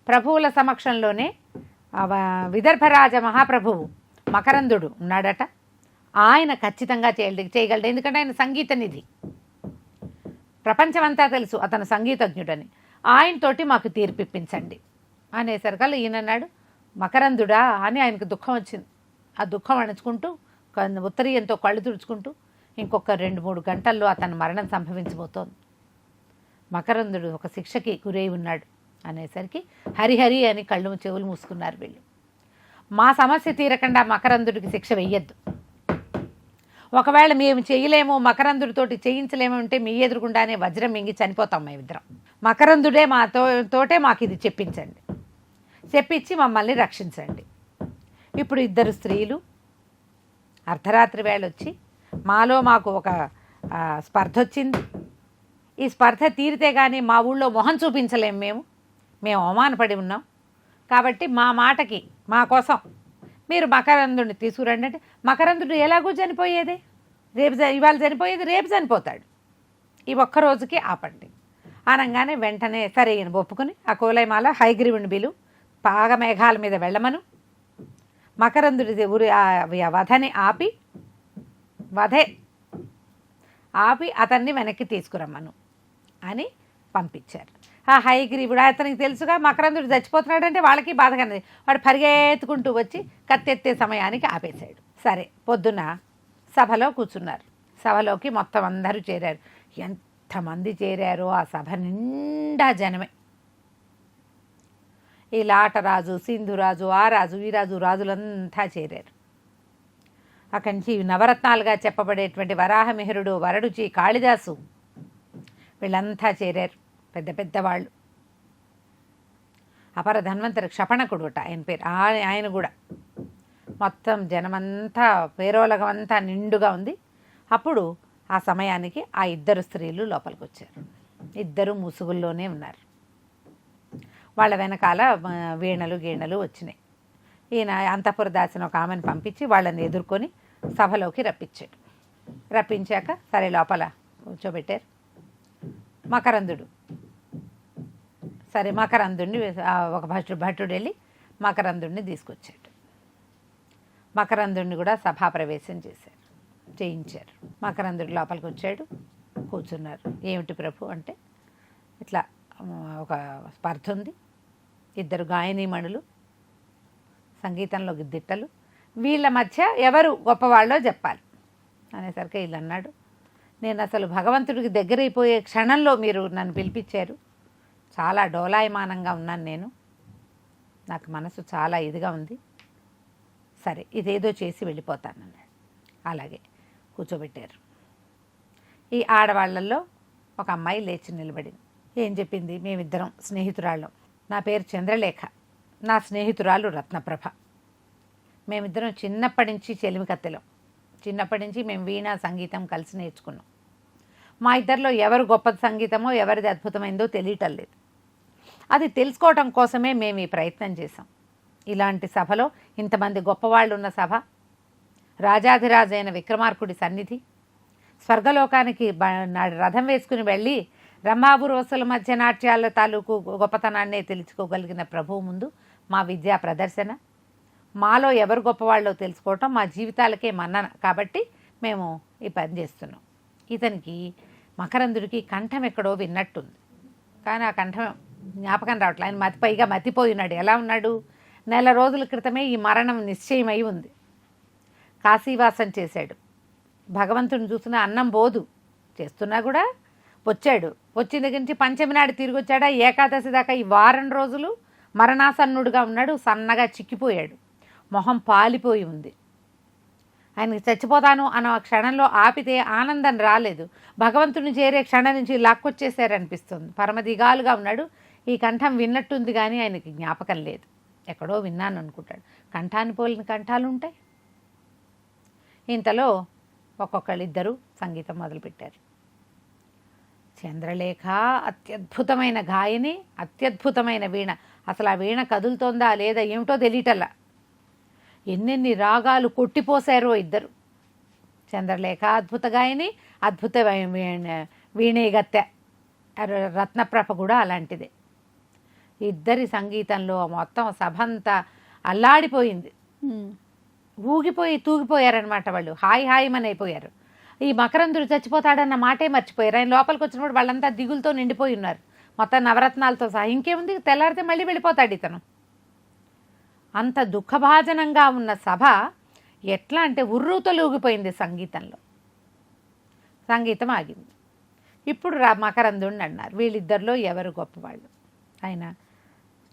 Speaker 2: ప్రభువుల సమక్షంలోనే విదర్భరాజ మహాప్రభువు మకరందుడు ఉన్నాడట, ఆయన ఖచ్చితంగా చేయగలడు. ఎందుకంటే ఆయన సంగీత నిధి, ప్రపంచమంతా తెలుసు అతను సంగీతజ్ఞుడని. ఆయనతోటి మాకు తీర్పిప్పించండి అనేసరికల్లా ఈయన అన్నాడు, మకరందుడా అని. ఆయనకు దుఃఖం వచ్చింది. ఆ దుఃఖం అణుచుకుంటూ ఉత్తరీయంతో కళ్ళు తుడుచుకుంటూ ఇంకొక 2-3 గంటల్లో అతను మరణం సంభవించబోతోంది. మకరందుడు ఒక శిక్షకి గురై ఉన్నాడు అనేసరికి హరిహరి అని కళ్ళు చెవులు మూసుకున్నారు వీళ్ళు. మా సమస్య తీరకుండా మకరందుడికి శిక్ష వెయ్యొద్దు, ఒకవేళ మేము చేయలేము, మకరందుడితోటి చేయించలేము అంటే మీ ఎదురుగుండానే వజ్రం మింగి చనిపోతాం మేమిద్దరం. మకరందుడే తోటే మాకు ఇది చెప్పించండి, చెప్పించి మమ్మల్ని రక్షించండి. ఇప్పుడు ఇద్దరు స్త్రీలు అర్ధరాత్రి వేళ వచ్చి మాకు ఒక స్పర్ధ వచ్చింది, ఈ స్పర్ధ తీరితే కానీ మా ఊళ్ళో మొహం చూపించలేము, మేము అవమానపడి ఉన్నాం, కాబట్టి మా మాటకి మా కోసం మీరు మకరందుడిని తీసుకురండి అంటే, మకరందుడు ఎలాగూ చనిపోయేదే, ఇవాళ చనిపోయేది రేపు చనిపోతాడు, ఈ ఒక్కరోజుకి ఆపండి అనగానే వెంటనే సరే ఈయన ఒప్పుకుని ఆ కోలైమాల హయగ్రీవుని బిలు బాగా మేఘాల మీద వెళ్ళమను, మకరందుడి వధని ఆపి అతన్ని వెనక్కి తీసుకురమ్మను అని పంపించారు. ఆ హయగ్రీవుడు అతనికి తెలుసుగా మకరందుడు చచ్చిపోతున్నాడంటే వాళ్ళకి బాధగానే, వాడు పరిగెత్తుకుంటూ వచ్చి కత్తెత్తే సమయానికి ఆపేశాడు. సరే పొద్దున సభలో కూర్చున్నారు. సభలోకి మొత్తం అందరూ చేరారు. ఎంతమంది చేరారో ఆ సభ నిండా జనమే. ఈ లాటరాజు, సింధురాజు, ఆ రాజు, ఈ రాజు, రాజులంతా చేరారు. అక్కడి నుంచి నవరత్నాలుగా చెప్పబడేటువంటి వరాహమిహిరుడు, వరడుచి, కాళిదాసు వీళ్ళంతా చేరారు, పెద్ద పెద్దవాళ్ళు. అపర ధన్వంతరి క్షపణకుడుట ఆయన పేరు, ఆయన కూడా. మొత్తం జనమంతా పేరోలగమంతా నిండుగా ఉంది. అప్పుడు ఆ సమయానికి ఆ ఇద్దరు స్త్రీలు లోపలికి వచ్చారు. ఇద్దరు ముసుగుల్లోనే ఉన్నారు. వాళ్ళ వెనకాల వీణలు గీణలు వచ్చినాయి. ఈయన అంతఃపుర దాసిన ఒక ఆమెను పంపించి వాళ్ళని ఎదుర్కొని సభలోకి రప్పించాడు. రప్పించాక సరే లోపల కూర్చోబెట్టారు. మకరందుడు సరే మకరందుడిని ఒక భటుడు వెళ్ళి మకరందుడిని తీసుకొచ్చాడు. మకరందుడిని కూడా సభాప్రవేశం చేయించారు. మకరందుడు లోపలికి వచ్చాడు, కూర్చున్నారు. ఏమిటి ప్రభు అంటే, ఇట్లా ఒక స్పర్ధ ఉంది, ఇద్దరు గాయనీమణులు, సంగీతంలో దిట్టలు, వీళ్ళ మధ్య ఎవరు గొప్పవాళ్ళో చెప్పాలి అనేసరికి వీళ్ళు అన్నాడు, నేను అసలు భగవంతుడికి దగ్గరైపోయే క్షణంలో మీరు నన్ను పిలిపించారు, చాలా డోలాయమానంగా ఉన్నాను, నాకు మనసు చాలా ఇదిగా ఉంది, సరే ఇదేదో చేసి వెళ్ళిపోతానన్నాడు. అలాగే కూర్చోబెట్టారు. ఈ ఆడవాళ్ళల్లో ఒక అమ్మాయి లేచి నిలబడింది. ఏం చెప్పింది, మేమిద్దరం స్నేహితురాళ్ళం, నా పేరు చంద్రలేఖ, నా స్నేహితురాలు రత్నప్రభ, మేమిద్దరం చిన్నప్పటి నుంచి చెలిమికత్తెలం, చిన్నప్పటి నుంచి మేము వీణా సంగీతం కలిసి నేర్చుకున్నాం. మా ఇద్దరిలో ఎవరు గొప్ప సంగీతమో ఎవరిది అద్భుతమైందో తెలియటం లేదు. అది తెలుసుకోవటం కోసమే మేము ఈ ప్రయత్నం చేసాం. ఇలాంటి సభలో ఇంతమంది గొప్పవాళ్ళు ఉన్న సభ, రాజాధిరాజైన విక్రమార్కుడి సన్నిధి, స్వర్గలోకానికి రథం వేసుకుని వెళ్ళి రమాబురోసుల మధ్య నాట్యాల తాలూకు గొప్పతనాన్నే తెలుసుకోగలిగిన ప్రభువు ముందు మా విద్యా ప్రదర్శన, మాలో ఎవరు గొప్పవాళ్ళో తెలుసుకోవటం మా జీవితాలకే మన్నన, కాబట్టి మేము ఈ పని చేస్తున్నాం. ఇతనికి మకరందుడికి కంఠం ఎక్కడో విన్నట్టుంది, కానీ ఆ కంఠం జ్ఞాపకం రావట్లేదు. ఆయన పైగా మతిపోయినాడు. ఎలా ఉన్నాడు, నెల రోజుల క్రితమే ఈ మరణం నిశ్చయమై ఉంది. కాశీవాసం చేశాడు, భగవంతుని చూసిన అన్నం బోదు చేస్తున్నా కూడా వచ్చాడు. వచ్చిన దగ్గర నుంచి పంచమి నాడు తిరిగి వచ్చాడా, ఏకాదశి దాకా ఈ వారం రోజులు మరణాసన్నుడుగా ఉన్నాడు. సన్నగా చిక్కిపోయాడు, మొహం పాలిపోయి ఉంది. ఆయనకి చచ్చిపోతాను అన్న క్షణంలో ఆపితే ఆనందం రాలేదు, భగవంతుని చేరే క్షణం నుంచి లాక్కొచ్చేసారనిపిస్తుంది. పరమదిగాలుగా ఉన్నాడు. ఈ కంఠం విన్నట్టుంది కానీ ఆయనకి జ్ఞాపకం లేదు, ఎక్కడో విన్నాను అనుకుంటాడు. కంఠాన్ని పోలిన కంఠాలు ఉంటాయి. ఇంతలో ఒక్కొక్కళ్ళిద్దరూ సంగీతం మొదలుపెట్టారు. చంద్రలేఖ అత్యద్భుతమైన గాయని, అత్యద్భుతమైన వీణ. అసలు ఆ వీణ కదులుతోందా లేదా ఏమిటో తెలియటల్లా. ఎన్నెన్ని రాగాలు కొట్టిపోసారో ఇద్దరు. చంద్రలేఖ అద్భుత గాయని, అద్భుత వీణేగత్తె రత్నప్రభ కూడా అలాంటిదే. ఇద్దరి సంగీతంలో మొత్తం సభంతా అల్లాడిపోయింది. ఊగిపోయి తూగిపోయారనమాట. వాళ్ళు హాయి హాయిమని అయిపోయారు. ఈ మకరందుడు చచ్చిపోతాడన్న మాటే మర్చిపోయారు. ఆయన లోపలికి వచ్చినప్పుడు వాళ్ళంతా దిగులతో నిండిపోయి ఉన్నారు, మొత్తం నవరత్నాలతో సహా. ఇంకేముంది, తెల్లారితే మళ్ళీ వెళ్ళిపోతాడు ఇతను. అంత దుఃఖభాజనంగా ఉన్న సభ ఎట్లా అంటే ఉర్రూతలు ఊగిపోయింది సంగీతంలో. సంగీతం ఆగింది. ఇప్పుడు మకరందుడిని అన్నారు. వీళ్ళిద్దరిలో ఎవరు గొప్పవాళ్ళు? ఆయన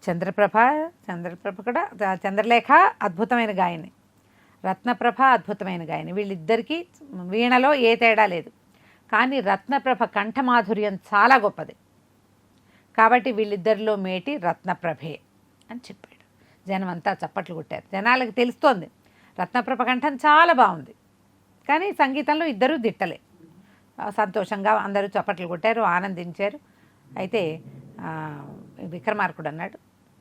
Speaker 2: చంద్రప్రభ కూడా, చంద్రలేఖ అద్భుతమైన గాయని, రత్నప్రభ అద్భుతమైన గాయని. వీళ్ళిద్దరికీ వీణలో ఏ తేడా లేదు, కానీ రత్నప్రభ కంఠమాధుర్యం చాలా గొప్పది. కాబట్టి వీళ్ళిద్దరిలో మేటి రత్నప్రభే అని చెప్పాడు. జనం అంతా చప్పట్లు కొట్టారు. జనాలకు తెలుస్తోంది రత్నప్రభ కంఠం చాలా బాగుంది, కానీ సంగీతంలో ఇద్దరూ దిట్టలే. సంతోషంగా అందరూ చప్పట్లు కొట్టారు, ఆనందించారు. అయితే విక్రమార్కుడు అన్నాడు,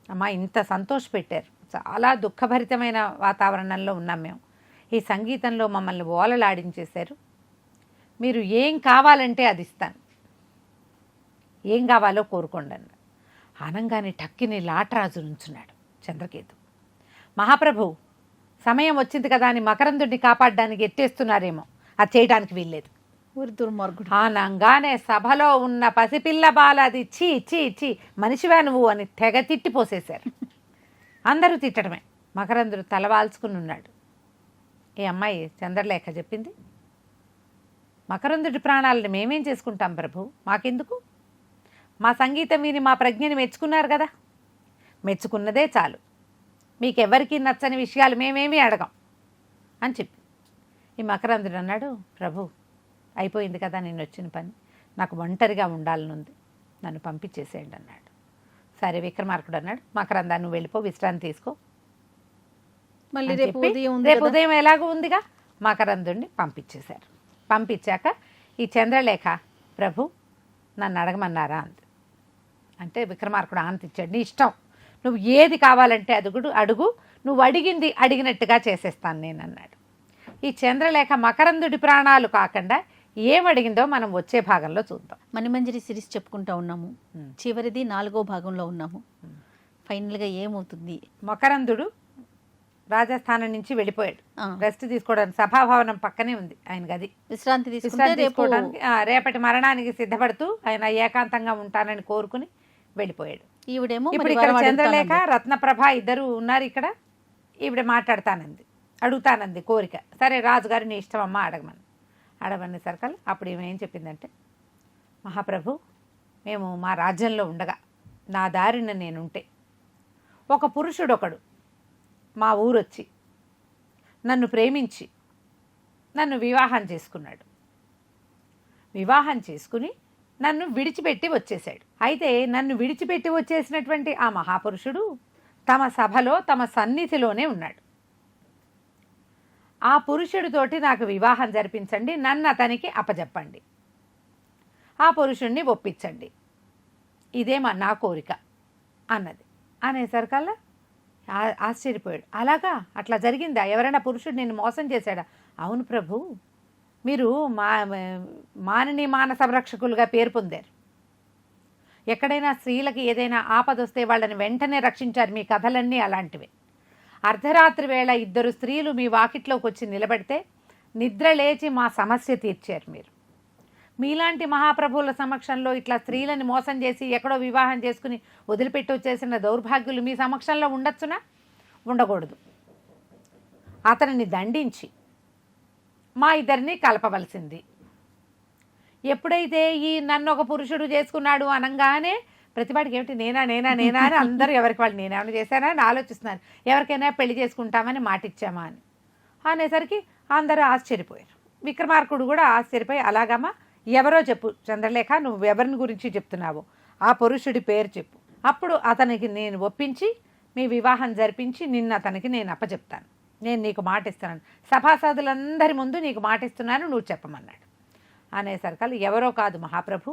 Speaker 2: అమ్మా ఇంత సంతోష పెట్టారు, చాలా దుఃఖభరితమైన వాతావరణంలో ఉన్నాం మేము, ఈ సంగీతంలో మమ్మల్ని ఓలలాడించేశారు, మీరు ఏం కావాలంటే అది ఇస్తాను, ఏం కావాలో కోరుకోండి అన్న. ఆనంగానే టక్కిని లాటరాజు నుంచున్నాడు చంద్రకేతు. మహాప్రభు సమయం వచ్చింది కదా అని మకరందుడిని కాపాడడానికి ఎత్తేస్తున్నారేమో, అది చేయడానికి వీల్లేదు.
Speaker 1: ఊరి దుర్మార్గుడు.
Speaker 2: ఆనంగానే సభలో ఉన్న పసిపిల్ల బాల అది చీ చీ చీ మనిషివా నువ్వు అని తెగ తిట్టిపోసేశారు. అందరూ తిట్టడమే. మకరందుడు తలవాల్చుకుని ఉన్నాడు. ఈ అమ్మాయి చంద్రలేఖ చెప్పింది, మకరందుడి ప్రాణాలను మేమేం చేసుకుంటాం ప్రభు, మాకెందుకు, మా సంగీతం విని మా ప్రజ్ఞని మెచ్చుకున్నారు కదా, మెచ్చుకున్నదే చాలు, మీకెవరికి నచ్చని విషయాలు మేమేమీ అడగం అని చెప్పి. ఈ మకరందుడు అన్నాడు, ప్రభు అయిపోయింది కదా నేను వచ్చిన పని, నాకు ఒంటరిగా ఉండాలనుంది, నన్ను పంపించేసేయండి అన్నాడు. సరే విక్రమార్కుడు అన్నాడు, మకరందా నువ్వు వెళ్ళిపో, విశ్రాంతి తీసుకో,
Speaker 1: మళ్ళీ
Speaker 2: రేపు ఉదయం ఎలాగో ఉందిగా. మకరందుడిని పంపించేశారు. పంపించాక ఈ చంద్రలేఖ, ప్రభు నన్ను అడగమన్నారా అంది. అంటే విక్రమార్కుడు ఆనందించాడు, నీ ఇష్టం, నువ్వు ఏది కావాలంటే అడుగు, నువ్వు అడిగింది అడిగినట్టుగా చేసేస్తాను నేను అన్నాడు. ఈ చంద్రలేఖ మకరందుడి ప్రాణాలు కాకుండా ఏమడిగిందో మనం వచ్చే భాగంలో చూద్దాం.
Speaker 1: మణిమంజరి సిరీస్ చెప్పుకుంటూ ఉన్నాము, చివరిది 4వ భాగంలో ఉన్నాము. ఫైనల్గా ఏమవుతుంది?
Speaker 2: మకరందుడు రాజస్థానం నుంచి వెళ్ళిపోయాడు రెస్ట్ తీసుకోవడానికి. సభాభవనం పక్కనే ఉంది ఆయన గది,
Speaker 1: విశ్రాంతి తీసుకోవడానికి.
Speaker 2: రేపటి మరణానికి సిద్ధపడుతూ ఆయన ఏకాంతంగా ఉంటానని కోరుకుని వెళ్ళిపోయాడు.
Speaker 1: ఈవిడేమో
Speaker 2: ఇప్పుడు ఇక్కడ చంద్రలేఖ రత్నప్రభ ఇద్దరు ఉన్నారు ఇక్కడ. ఈవిడ మాట్లాడతానంది, అడుగుతానంది కోరిక. సరే రాజుగారు నీ ఇష్టం అమ్మ అడగమని సర్కల్. అప్పుడు ఈమె ఏం చెప్పిందంటే, మహాప్రభు మేము మా రాజ్యంలో ఉండగా నా దారిన నేనుంటే ఒక పురుషుడు ఒకడు మా ఊరొచ్చి నన్ను ప్రేమించి నన్ను వివాహం చేసుకున్నాడు. వివాహం చేసుకుని నన్ను విడిచిపెట్టి వచ్చేసాడు. అయితే నన్ను విడిచిపెట్టి వచ్చేసినటువంటి ఆ మహాపురుషుడు తమ సభలో తమ సన్నిధిలోనే ఉన్నాడు. ఆ పురుషుడితోటి నాకు వివాహం జరిపించండి, నన్ను అతనికి అప్పజెప్పండి, ఆ పురుషుణ్ణి ఒప్పించండి, ఇదేమా నా కోరిక అన్నది. అనేసరికల్లా ఆశ్చర్యపోయాడు. అలాగా, అట్లా జరిగిందా? ఎవరైనా పురుషుడు నిన్ను మోసం చేశాడా? అవును ప్రభు, మీరు మానని మాన సంరక్షకులుగా పేరు పొందారు. ఎక్కడైనా స్త్రీలకి ఏదైనా ఆపద వస్తే వాళ్ళని వెంటనే రక్షించారు. మీ కథలన్నీ అలాంటివే. అర్ధరాత్రి వేళ 2 స్త్రీలు మీ వాకిట్లోకి వచ్చి నిలబడితే నిద్ర లేచి మా సమస్య తీర్చారు మీరు. మీలాంటి మహాప్రభువుల సమక్షంలో ఇట్లా స్త్రీలని మోసం చేసి ఎక్కడో వివాహం చేసుకుని వదిలిపెట్టి వచ్చేసిన దౌర్భాగ్యులు మీ సమక్షంలో ఉండొచ్చునా? ఉండకూడదు. అతనిని దండించి మా ఇద్దరిని కలపవలసింది. ఎప్పుడైతే ఈ నన్ను ఒక పురుషుడు చేసుకున్నాడు అనగానే ప్రతివాడికి ఏమిటి నేనా అని అందరూ ఎవరికి వాళ్ళు నేనేమైనా చేశానా అని ఆలోచిస్తున్నారు. ఎవరికైనా పెళ్లి చేసుకుంటామని మాటిచ్చామా అని అనేసరికి అందరూ ఆశ్చర్యపోయారు. విక్రమార్కుడు కూడా ఆశ్చర్యపోయి, అలాగమ్మా ఎవరో చెప్పు చంద్రలేఖ, నువ్వు ఎవరిని గురించి చెప్తున్నావు, ఆ పురుషుడి పేరు చెప్పు, అప్పుడు అతనికి నేను ఒప్పించి మీ వివాహం జరిపించి నిన్ను అతనికి నేను అప్పచెప్తాను, నేను నీకు మాటిస్తున్నాను, సభాసదులందరి ముందు నీకు మాటిస్తున్నాను, నువ్వు చెప్పమన్నాడు. అనేసరికల్ ఎవరో కాదు మహాప్రభు,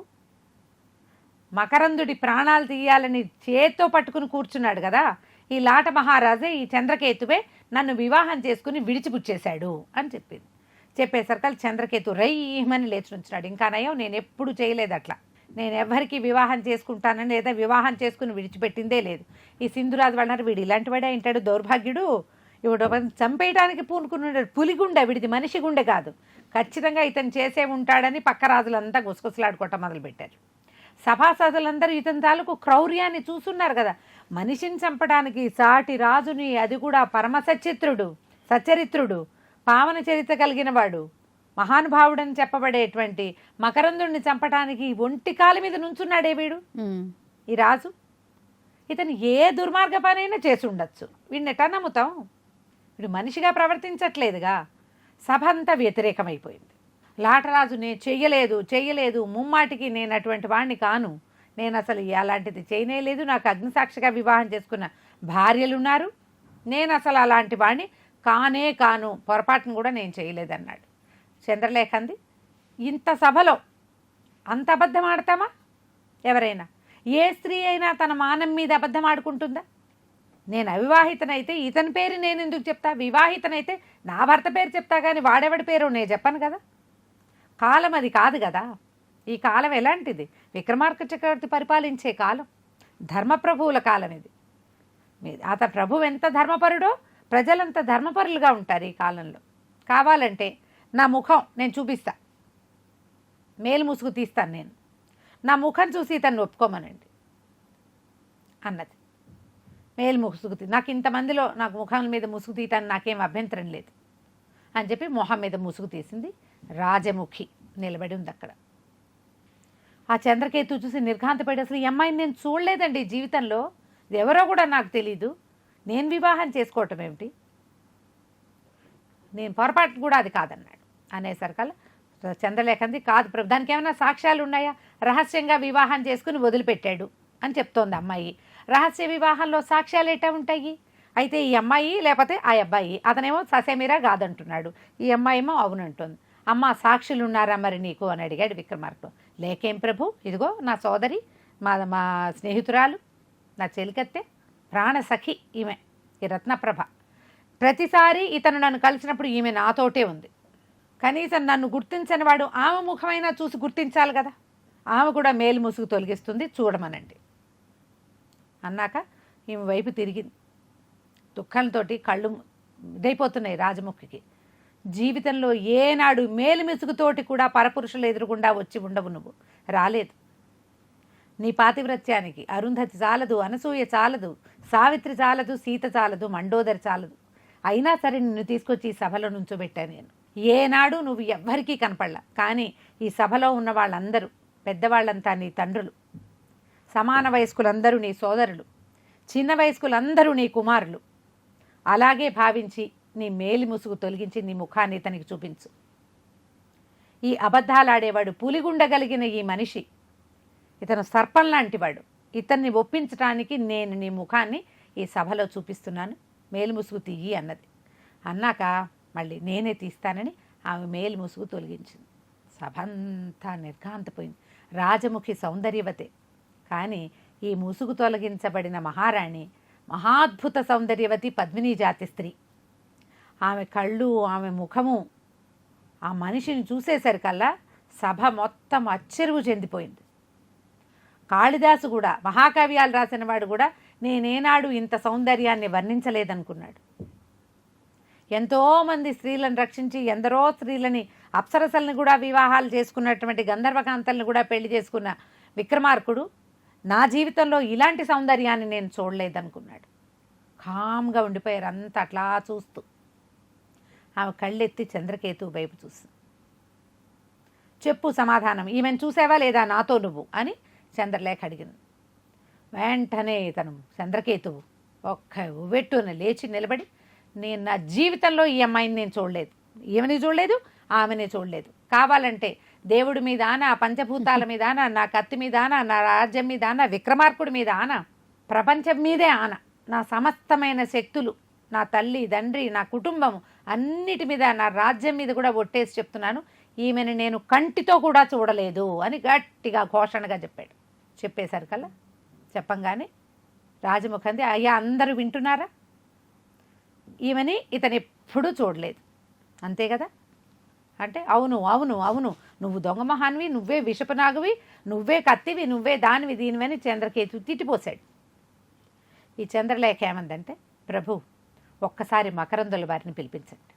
Speaker 2: మకరందుడి ప్రాణాలు తీయాలని చేత్తో పట్టుకుని కూర్చున్నాడు కదా, ఈ లాట మహారాజే, ఈ చంద్రకేతువే నన్ను వివాహం చేసుకుని విడిచిపుచ్చేశాడు అని చెప్పింది. చెప్పేసరికల్ చంద్రకేతు రైమని లేచి ఉంచున్నాడు. ఇంకా నయం, నేను ఎప్పుడు చేయలేదు అట్లా, నేను ఎవరికి వివాహం చేసుకుంటానని లేదా వివాహం చేసుకుని విడిచిపెట్టిందే లేదు. ఈ సింధురాజు వాళ్ళన్నారు, వీడు ఇలాంటి వాడే ఉంటాడు దౌర్భాగ్యుడు, ఇవిడు చంపేయడానికి పూనుకున్నాడు, పులిగుండె వీడిది, మనిషి గుండె కాదు, ఖచ్చితంగా ఇతను చేసే ఉంటాడని పక్క రాజులంతా గుసగుసలాడుకోవటం మొదలుపెట్టారు. సభాసదులందరూ ఇతని తాలూకు క్రౌర్యాన్ని చూస్తున్నారు కదా. మనిషిని చంపడానికి సాటి రాజుని, అది కూడా పరమ సచరిత్రుడు, పావన చరిత్ర కలిగిన వాడు, మహానుభావుడని చెప్పబడేటువంటి మకరందుడిని చంపడానికి ఒంటికాల మీద నుంచున్నాడే వీడు, ఈ రాజు. ఇతను ఏ దుర్మార్గ పనైనా చేసి ఉండొచ్చు, వీడిని ఎట్టా నమ్ముతాం? వీడు మనిషిగా ప్రవర్తించట్లేదుగా. సభ అంతా వ్యతిరేకమైపోయింది. లాటరాజు నేను చెయ్యలేదు, ముమ్మాటికి నేను అటువంటి వాడిని కాను, నేను అసలు అలాంటిది చేయనేలేదు, నాకు అగ్నిసాక్షిగా వివాహం చేసుకున్న భార్యలున్నారు, నేను అసలు అలాంటి వాడిని కాను, పొరపాటును కూడా నేను చేయలేదన్నాడు. చంద్రలేఖ అంది, ఇంత సభలో అంత అబద్ధం ఆడతామా ఎవరైనా? ఏ స్త్రీ అయినా తన మానం మీద అబద్ధం ఆడుకుంటుందా? నేను అవివాహితనైతే ఇతని పేరు నేను ఎందుకు చెప్తా? వివాహితనైతే నా భర్త పేరు చెప్తా, కానీ వాడెవడి పేరు నేను చెప్పను కదా. కాలం అది కాదు కదా. ఈ కాలం ఎలాంటిది? విక్రమార్క చక్రవర్తి పరిపాలించే కాలం, ధర్మప్రభువుల కాలం ఇది. అత ప్రభువు ఎంత ధర్మపరుడో ప్రజలంత ధర్మపరులుగా ఉంటారు ఈ కాలంలో. కావాలంటే నా ముఖం నేను చూపిస్తా, మేలు ముసుగు తీస్తాను, నేను నా ముఖం చూసి ఇతన్ని ఒప్పుకోమనండి అన్నది. మేలు ముసుగు నాకు ఇంతమందిలో నాకు ముఖం మీద ముసుగు తీయటానికి నాకేం అభ్యంతరం లేదు అని చెప్పి మొహం మీద ముసుగు తీసింది. రాజముఖి నిలబడి ఉంది అక్కడ. ఆ చంద్రకేతు చూసి నిర్ఘాంతపడి, అసలు ఈ అమ్మాయిని నేను చూడలేదండి జీవితంలో, ఎవరో కూడా నాకు తెలీదు, నేను వివాహం చేసుకోవటం ఏమిటి, నేను పొరపాటు కూడా అది కాదన్నాడు. అనేసరికల్లా చంద్రలేఖంది, కాదు ప్రభు, దానికి ఏమైనా సాక్ష్యాలు ఉన్నాయా? రహస్యంగా వివాహం చేసుకుని వదిలిపెట్టాడు అని చెప్తోంది అమ్మాయి. రహస్య వివాహంలో సాక్ష్యాలు ఎట్టా ఉంటాయి? అయితే ఈ అమ్మాయి లేకపోతే ఆ అబ్బాయి, అతనేమో ససేమిరా కాదంటున్నాడు, ఈ అమ్మాయి ఏమో అవునంటుంది. అమ్మ సాక్షులు ఉన్నారా మరి నీకు అని అడిగాడు విక్రమార్కుడు. లేకేం ప్రభు, ఇదిగో నా సోదరి, మా స్నేహితురాలు, నా చెలికత్తె, ప్రాణసఖి ఈమె, ఈ రత్నప్రభ. ప్రతిసారి ఇతను నన్ను కలిసినప్పుడు ఈమె నాతోటే ఉంది. కనీసం నన్ను గుర్తించని వాడు ఆమె ముఖమైనా చూసి గుర్తించాలి కదా. ఆమె కూడా మేలు ముసుగు తొలగిస్తుంది, చూడమనండి అన్నాక ఈమె వైపు తిరిగింది. దుఃఖంతో కళ్ళు ఇదైపోతున్నాయి రాజముఖికి. జీవితంలో ఏనాడు మేలు ముసుగుతోటి కూడా పరపురుషులు ఎదురుగుండా వచ్చి ఉండవు, నువ్వు రాలేదు. నీ పాతివ్రత్యానికి అరుంధతి చాలదు, అనసూయ చాలదు, సావిత్రి చాలదు, సీత చాలదు, మండోదరి చాలదు. అయినా సరే నిన్ను తీసుకొచ్చి ఈ సభలో నుంచోబెట్టాను నేను. ఏనాడు నువ్వు ఎవ్వరికీ కనపడలా, కానీ ఈ సభలో ఉన్న వాళ్ళందరూ, పెద్దవాళ్ళంతా నీ తండ్రులు, సమాన వయస్కులందరూ నీ సోదరులు, చిన్న వయస్కులందరూ నీ కుమారులు. అలాగే భావించి నీ మేలి ముసుగు తొలగించి నీ ముఖాన్ని ఇతనికి చూపించు. ఈ అబద్ధాలాడేవాడు, పులిగుండగలిగిన ఈ మనిషి, ఇతను సర్పం లాంటివాడు, ఇతన్ని ఒప్పించడానికి నేను నీ ముఖాన్ని ఈ సభలో చూపిస్తున్నాను, మేలు ముసుగు తీయి అన్నది. అన్నాక మళ్ళీ నేనే తీస్తానని ఆమె మేలు ముసుగు తొలగించింది. సభ అంతా నిర్ఘాంతపోయింది. రాజముఖి సౌందర్యవతే, కానీ ఈ ముసుగు తొలగించబడిన మహారాణి మహాద్భుత సౌందర్యవతి, పద్మినీ జాతి స్త్రీ. ఆమె కళ్ళు, ఆమె ముఖము, ఆ మనిషిని చూసేసరికల్లా సభ మొత్తం అచ్చెరువు చెందిపోయింది. కాళిదాసు కూడా, మహాకావ్యాలు రాసిన వాడు కూడా నేనేనాడు ఇంత సౌందర్యాన్ని వర్ణించలేదనుకున్నాడు. ఎంతోమంది స్త్రీలను రక్షించి ఎందరో స్త్రీలని, అప్సరసల్ని కూడా వివాహాలు చేసుకున్నటువంటి గంధర్వకాంతల్ని కూడా పెళ్లి చేసుకున్న విక్రమార్కుడు నా జీవితంలో ఇలాంటి సౌందర్యాన్ని నేను చూడలేదనుకున్నాడు. కామ్గా ఉండిపోయారు అంతా అట్లా చూస్తూ. ఆమె కళ్ళెత్తి చంద్రకేతు వైపు చూస్తుంది. చెప్పు సమాధానం, ఈమెను చూసావా లేదా నాతో నువ్వు అని చంద్రలేఖ అడిగింది. వెంటనే ఇతను చంద్రకేతువు ఒక్క ఉవ్వెట్టున లేచి నిలబడి, నేను నా జీవితంలో ఈ అమ్మాయిని నేను చూడలేదు, ఈమెని చూడలేదు, ఆమెనే చూడలేదు. కావాలంటే దేవుడి మీద ఆనా, పంచభూతాల మీద ఆనా, నా కత్తి మీద ఆనా, నా రాజ్యం మీద ఆనా, విక్రమార్కుడి మీద ఆనా, ప్రపంచం మీదే ఆనా, నా సమస్తమైన శక్తులు, నా తల్లి తండ్రి, నా కుటుంబము అన్నిటి మీద, నా రాజ్యం మీద కూడా ఒట్టేసి చెప్తున్నాను, ఈమెను నేను కంటితో కూడా చూడలేదు అని గట్టిగా ఘోషణగా చెప్పాడు. చెప్పేసరికల్లా చెప్పంగానే రాజముఖంది, అయ్యా అందరూ వింటున్నారా, ఈమెని ఇతను ఎప్పుడూ చూడలేదు, అంతే కదా అంటే, అవును అవును అవును, నువ్వు దొంగ మహాన్వి, నువ్వే విషపనాగువి, నువ్వే కత్తివి, నువ్వే దానివి దీనివని చంద్రకేతు తిట్టిపోశాడు. ఈ చంద్రలేఖ ఏమందంటే, ప్రభు ఒక్కసారి మకరందుల వారిని పిలిపించండి,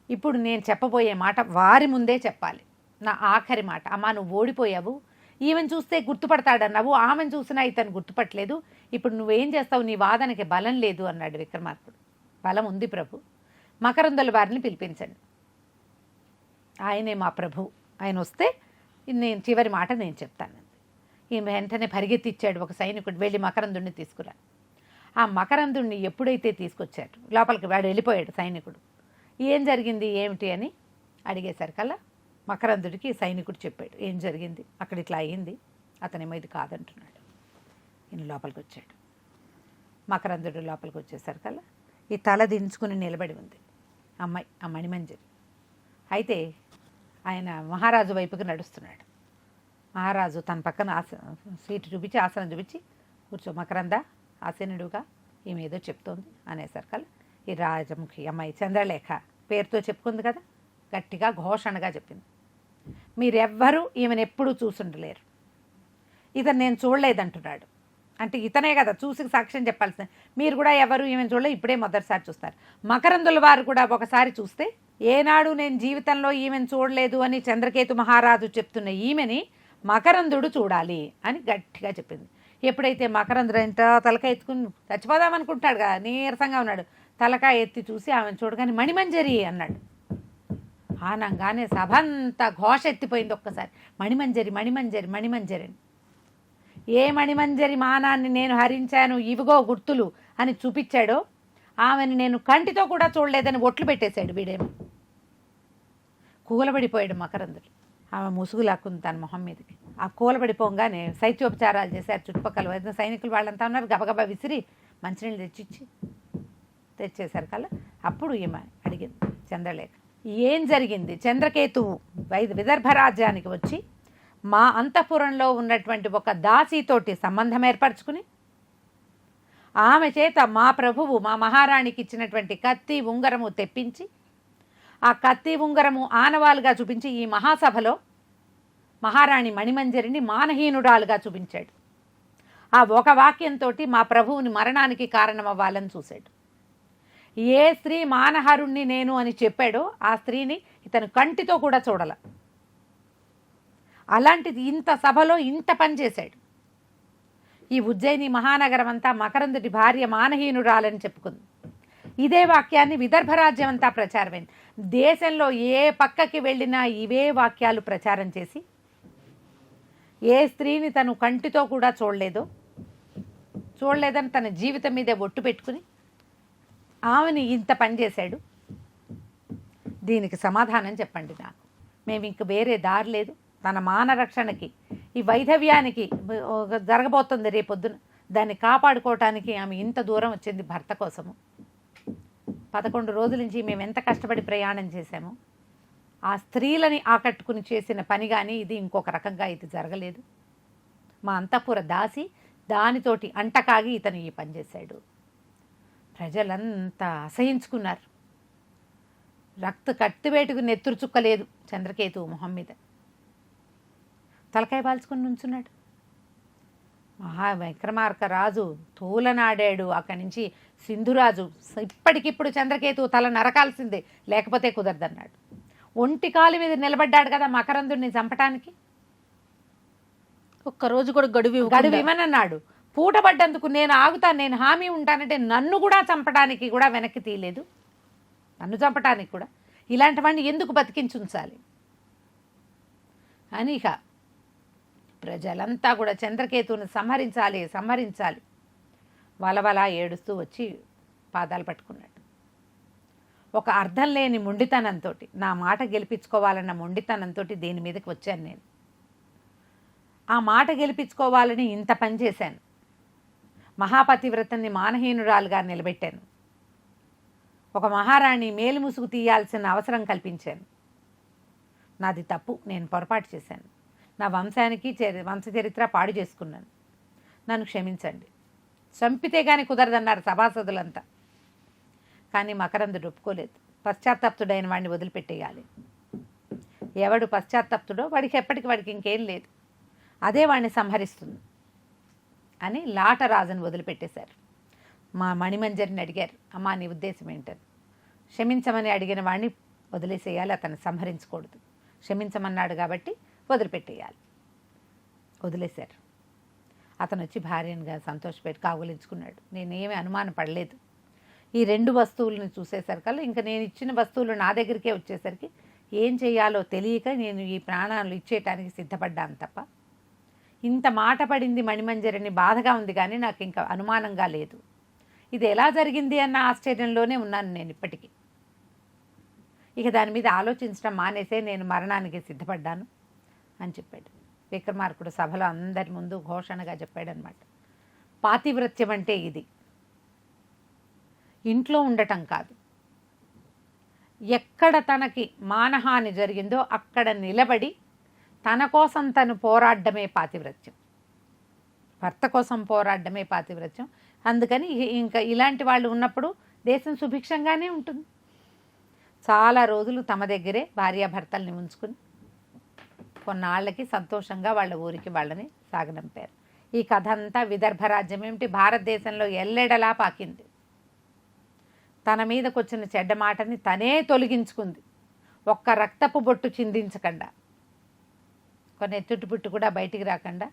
Speaker 2: ఇప్పుడు నేను చెప్పబోయే మాట వారి ముందే చెప్పాలి, నా ఆఖరి మాట. అమ్మా నువ్వు ఓడిపోయావు, ఈమెను చూస్తే గుర్తుపడతాడన్నావు, ఆమెను చూసినా ఇతను గుర్తుపట్టలేదు, ఇప్పుడు నువ్వేం చేస్తావు, నీ వాదనకి బలం లేదు అన్నాడు విక్రమార్కుడు. బలం ఉంది ప్రభు, మకరందుల వారిని పిలిపించండి, ఆయనే మా ప్రభు, ఆయన వస్తే నేను చివరి మాట నేను చెప్తానండి. ఈమె వెంటనే పరిగెత్తిచ్చాడు ఒక సైనికుడు, వెళ్ళి మకరందుడిని తీసుకురా. ఆ మకరందుణ్ణి ఎప్పుడైతే తీసుకొచ్చారు లోపలికి, వాడు వెళ్ళిపోయాడు సైనికుడు, ఏం జరిగింది ఏమిటి అని అడిగేసరికల్లా మకరందుడికి సైనికుడు చెప్పాడు ఏం జరిగింది, అక్కడ ఇట్లా అయ్యింది, అతనేమో ఇది కాదంటున్నాడు. ఈయన లోపలికి వచ్చాడు. మకరందుడు లోపలికి వచ్చేసరికల్లా ఈ తల దించుకుని నిలబడి ఉంది అమ్మాయి, ఆ మణిమంజరి. అయితే ఆయన మహారాజు వైపుకి నడుస్తున్నాడు. మహారాజు తన పక్కన సీటు చూపించి, ఆసనం చూపించి, కూర్చో మకరంద, ఆసనుడుగా ఈమె ఏదో చెప్తోంది అనేసరికల్లా ఈ రాజముఖి అమ్మాయి చంద్రలేఖ పేరుతో చెప్పుకుంది కదా, గట్టిగా ఘోషణగా చెప్పింది, మీరెవ్వరూ ఈమెను ఎప్పుడూ చూసుండలేరు, ఇతను నేను చూడలేదంటున్నాడు. అంటే ఇతనే కదా చూసి సాక్ష్యం చెప్పాల్సింది, మీరు కూడా ఎవరు ఈమెను చూడలేదు, ఇప్పుడే మొదటిసారి చూస్తారు. మకరందుల వారు కూడా ఒకసారి చూస్తే, ఏనాడు నేను జీవితంలో ఈమెను చూడలేదు అని చంద్రకేతు మహారాజు చెప్తున్న ఈమెని మకరందుడు చూడాలి అని గట్టిగా చెప్పింది. ఎప్పుడైతే మకరందుడు ఎంత తలకాయ ఎత్తుకుని చచ్చిపోదామనుకుంటాడు కదా, నీరసంగా ఉన్నాడు, తలకాయ ఎత్తి చూసి ఆమెను చూడగానే మణిమంజరి అన్నాడు. ఆనంగానే సభ అంతా ఘోష ఎత్తిపోయింది ఒక్కసారి, మణిమంజరి మణిమంజరి మణిమంజరి అని. ఏ మణిమంజరి మానాన్ని నేను హరించాను, ఇవిగో గుర్తులు అని చూపించాడో ఆమెను నేను కంటితో కూడా చూడలేదని ఒట్లు పెట్టేశాడు వీడేమో. కూలబడిపోయాడు మకరందుడు. ఆమె ముసుగు లాక్కుంది తన మొహం మీదకి. ఆ కూలబడిపోగానే శైత్యోపచారాలు చేశారు చుట్టుపక్కల సైనికులు, వాళ్ళంతా ఉన్నారు. గబగబా విసిరి మంచినీళ్ళు తెచ్చేసరికల్లా అప్పుడు ఈమె అడిగింది చంద్రలేఖ, ఏం జరిగింది? చంద్రకేతువు విదర్భ రాజ్యానికి వచ్చి మా అంతఃపురంలో ఉన్నటువంటి ఒక దాసీతోటి సంబంధం ఏర్పరచుకుని ఆమె చేత మా ప్రభువు మా మహారాణికి ఇచ్చినటువంటి కత్తి ఉంగరము తెప్పించి, ఆ కత్తి ఉంగరము ఆనవాలుగా చూపించి ఈ మహాసభలో మహారాణి మణిమంజరిని మానహీనురాలుగా చూపించాడు. ఆ ఒక వాక్యంతో మా ప్రభువుని మరణానికి కారణమవ్వాలని చూశాడు. ఏ స్త్రీ మానహరుణ్ణి నేను అని చెప్పాడో ఆ స్త్రీని ఇతను కంటితో కూడా చూడాల. అలాంటిది ఇంత సభలో ఇంత పని చేశాడు. ఈ ఉజ్జయిని మహానగరం అంతా మకరందుడి భార్య మానహీనురాలని చెప్పుకుంది. ఇదే వాక్యాన్ని విదర్భరాజ్యం అంతా ప్రచారమైంది. దేశంలో ఏ పక్కకి వెళ్ళినా ఇవే వాక్యాలు ప్రచారం చేసి, ఏ స్త్రీని తను కంటితో కూడా చూడలేదని తన జీవితం మీదే ఒట్టు పెట్టుకుని ఆమెని ఇంత పని చేశాడు. దీనికి సమాధానం చెప్పండి నాకు, మేము ఇంక వేరే దారి లేదు. తన మానరక్షణకి, ఈ వైధవ్యానికి జరగబోతుంది రేపొద్దున, దాన్ని కాపాడుకోవటానికి ఆమె ఇంత దూరం వచ్చింది భర్త కోసము. 11 రోజుల నుంచి మేము ఎంత కష్టపడి ప్రయాణం చేశామో, ఆ స్త్రీలని ఆకట్టుకుని చేసిన పని కానీ ఇది ఇంకొక రకంగా ఇది జరగలేదు. మా అంతఃపుర దాసి దానితోటి అంటకాగి ఇతను ఈ పని చేశాడు. ప్రజలంతా అసహించుకున్నారు. రక్త కత్తివేటుకు నెత్తురు చుక్కలేదు చంద్రకేతువు మొహం మీద. తలకాయ పాల్చుకొని నుంచున్నాడు. విక్రమార్క రాజు తూలనాడాడు. అక్కడి నుంచి సింధురాజు ఇప్పటికిప్పుడు చంద్రకేతువు తల నరకాల్సిందే, లేకపోతే కుదరదన్నాడు. ఒంటి కాలు మీద నిలబడ్డాడు కదా మకరందుడిని చంపటానికి.
Speaker 1: ఒక్కరోజు కూడా గడువు
Speaker 2: ఇవ్వనన్నాడు. పూటపడ్డందుకు నేను ఆగుతాను, నేను హామీ ఉంటానంటే నన్ను కూడా చంపడానికి కూడా వెనక్కి తీయలేదు. నన్ను చంపటానికి కూడా ఇలాంటివన్నీ ఎందుకు బతికించుంచాలి అని ఇక ప్రజలంతా కూడా చంద్రకేతువుని సంహరించాలి వలవలా ఏడుస్తూ వచ్చి పాదాలు పట్టుకున్నాడు. ఒక అర్థం లేని మొండితనంతో, నా మాట గెలిపించుకోవాలన్న మొండితనంతో దీని మీదకి వచ్చాను నేను. ఆ మాట గెలిపించుకోవాలని ఇంత పని చేశాను. మహాపతివ్రతని మానహీనురాలుగా నిలబెట్టాను. ఒక మహారాణి మేలు ముసుగు తీయాల్సిన అవసరం కల్పించాను. నాది తప్పు, నేను పొరపాటు చేశాను. నా వంశానికి వంశచరిత్ర పాడు చేసుకున్నాను, నన్ను క్షమించండి. చంపితే కానీ కుదరదన్నారు సభాసదులంతా. కానీ మకరందుడు ఒప్పుకోలేదు. పశ్చాత్తాప్తుడైన వాడిని వదిలిపెట్టేయాలి. ఎవడు పశ్చాత్తాప్తుడో వాడికి ఎప్పటికి వాడికి ఇంకేం లేదు, అదే వాడిని సంహరిస్తుంది అని లాటరాజును వదిలిపెట్టేశారు. మా మణిమంజరిని అడిగారు, అమ్మా నీ ఉద్దేశం ఏంటని. క్షమించమని అడిగిన వాడిని వదిలేసేయాలి, అతన్ని సంహరించకూడదు. క్షమించమన్నాడు కాబట్టి వదిలిపెట్టేయాలి. వదిలేశారు. అతను వచ్చి భార్యనుగా సంతోషపెట్టి కాగులించుకున్నాడు. నేనేమీ అనుమానం పడలేదు. ఈ 2 వస్తువులను చూసేసరికల్లా ఇంకా నేను ఇచ్చిన వస్తువులు నా దగ్గరికే వచ్చేసరికి ఏం చేయాలో తెలియక నేను ఈ ప్రాణాలు ఇచ్చేయటానికి సిద్ధపడ్డాను తప్ప, ఇంత మాట పడింది మణిమంజరిని బాధగా ఉంది కానీ నాకు ఇంకా అనుమానంగా లేదు. ఇది ఎలా జరిగింది అన్న ఆశ్చర్యంలోనే ఉన్నాను నేను ఇప్పటికీ. ఇక దాని మీద ఆలోచించడం మానేసే నేను మరణానికి సిద్ధపడ్డాను అని చెప్పాడు. విక్రమార్కుడు సభలో అందరి ముందు ఘోషణగా చెప్పాడనమాట. పాతివ్రత్యం అంటే ఇది, ఇంట్లో ఉండటం కాదు, ఎక్కడ తనకి మానహాని జరిగిందో అక్కడ నిలబడి తన కోసం తను పోరాడమే పాతివ్రత్యం, భర్త కోసం పోరాడమే పాతివ్రత్యం. అందుకని ఇంకా ఇలాంటి వాళ్ళు ఉన్నప్పుడు దేశం సుభిక్షంగానే ఉంటుంది. చాలా రోజులు తమ దగ్గరే భార్యాభర్తల్ని ఉంచుకుని కొన్నాళ్ళకి సంతోషంగా వాళ్ళ ఊరికి వాళ్ళని సాగనంపారు. ఈ కథ అంతా విదర్భ రాజ్యం ఏమిటి భారతదేశంలో ఎల్లెడలా పాకింది. తన మీదకు వచ్చిన చెడ్డ మాటని తనే తొలగించుకుంది, ఒక్క రక్తపు బొట్టు చిందించకుండా, కొన్ని ఎత్తుటిపుట్టు కూడా బయటికి రాకుండా,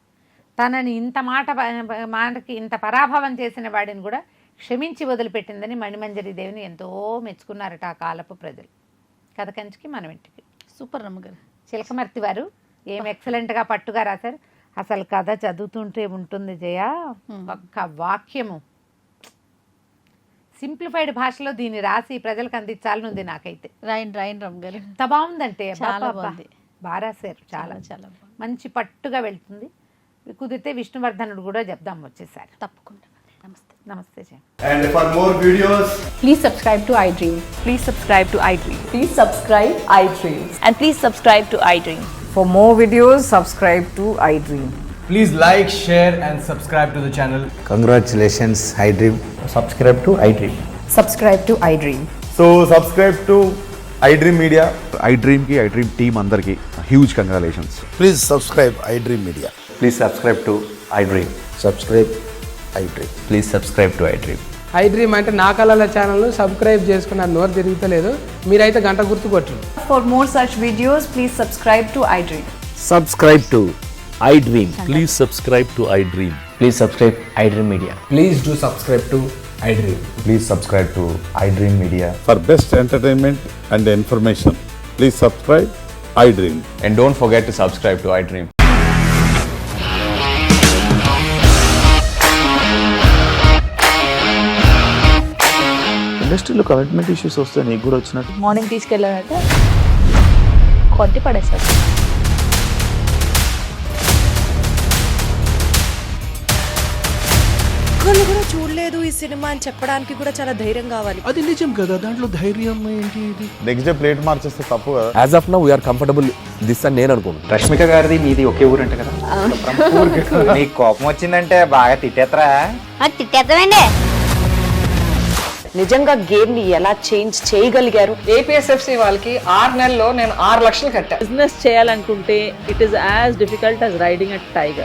Speaker 2: తనని ఇంత మాటకి ఇంత పరాభవం చేసిన వాడిని కూడా క్షమించి వదిలిపెట్టిందని మణిమంజరి దేవిని ఎంతో మెచ్చుకున్నారట ఆ కాలపు ప్రజలు. కథ కంచికి మనం ఇంటికి.
Speaker 1: సూపర్ రమ్మగారు.
Speaker 2: చిలకమర్తి వారు ఏం ఎక్సలెంట్గా పట్టుగా రాశారు. అసలు కథ చదువుతుంటే ఉంటుంది జయ, ఒక్క వాక్యము సింప్లిఫైడ్ భాషలో దీన్ని రాసి ప్రజలకు అందించాలనుంది నాకైతే.
Speaker 1: రాయండి రమ్మగారు.
Speaker 2: ఎంత బాగుందంటే
Speaker 1: చాలా బాగుంది.
Speaker 2: బాగా రాశారు, చాలా
Speaker 1: చాలా
Speaker 2: మంచి పట్టుగా వెళ్తుంది. కుదిరితే విష్ణువర్ధనుడు కూడా చెప్దాం వచ్చేసారి.
Speaker 1: తప్పకుండా. నమస్తే.
Speaker 2: నమస్తే జయ.
Speaker 3: And for more videos,
Speaker 4: Please subscribe to iDream.
Speaker 5: Please subscribe to iDream.
Speaker 4: Please subscribe iDream.
Speaker 5: And please subscribe to iDream.
Speaker 4: For more videos, subscribe to iDream.
Speaker 3: please like, share and subscribe to the channel.
Speaker 6: Congratulations, iDream.
Speaker 7: Subscribe to iDream.
Speaker 4: Subscribe to iDream.
Speaker 3: So subscribe to iDream Media.
Speaker 8: iDream ki iDream team andarki huge congratulations.
Speaker 6: Please subscribe iDream Media.
Speaker 7: Please subscribe to iDream.
Speaker 6: Subscribe iDream.
Speaker 7: Please subscribe to iDream.
Speaker 9: iDream అంటే నా కళల ఛానల్ను subscribe చేసుకున్న నోరు తిరుగుతలేదు, మీరైతే గంట గుర్తు కొట్టండి.
Speaker 5: For more such videos, please subscribe to iDream.
Speaker 10: Subscribe to iDream. Please subscribe to iDream.
Speaker 7: Please subscribe iDream Media.
Speaker 3: Please do subscribe to iDream.
Speaker 7: Please subscribe to iDream Media.
Speaker 8: For best entertainment and information, please subscribe iDream.
Speaker 7: And don't forget to subscribe to iDream.
Speaker 10: ఇండస్ట్రీలో commitment issues వస్తే నీకు కూడా వచ్చినట్టు
Speaker 5: morning తీసుకెళ్ళాలంటే కొట్టి పడేస్తారు.
Speaker 11: ఒక్కళ్ళు కూడా చూడలేదు ఈ సినిమా అని చెప్పడానికి కూడా చాలా ధైర్యం కావాలి.
Speaker 10: అది నిజం కదా, దాంట్లో ధైర్యం ఏంటి? ఇది
Speaker 8: నెక్స్ట్ డే ప్లేట్ మార్చేస్తే తప్పు కదా.
Speaker 10: As of now we're comfortable this అని నేను అనుకుంటున్నాను.
Speaker 7: రష్మిక గారిది మీది ఒకే ఊరంట కదా.
Speaker 6: నీకు కోపం వచ్చిందంటే బాగా తిట్టేత్తరా?
Speaker 5: తిట్టేద్దామండి.
Speaker 11: నిజంగా గేమ్ ని ఎలా చేంజ్ చేయగలిగారు?
Speaker 4: APSFC వాళ్ళకి 6 నెలల్లో నేను 6 లక్షలు కట్టా.
Speaker 5: బిజినెస్ చేయాలనుకుంటే it is as difficult as riding a tiger.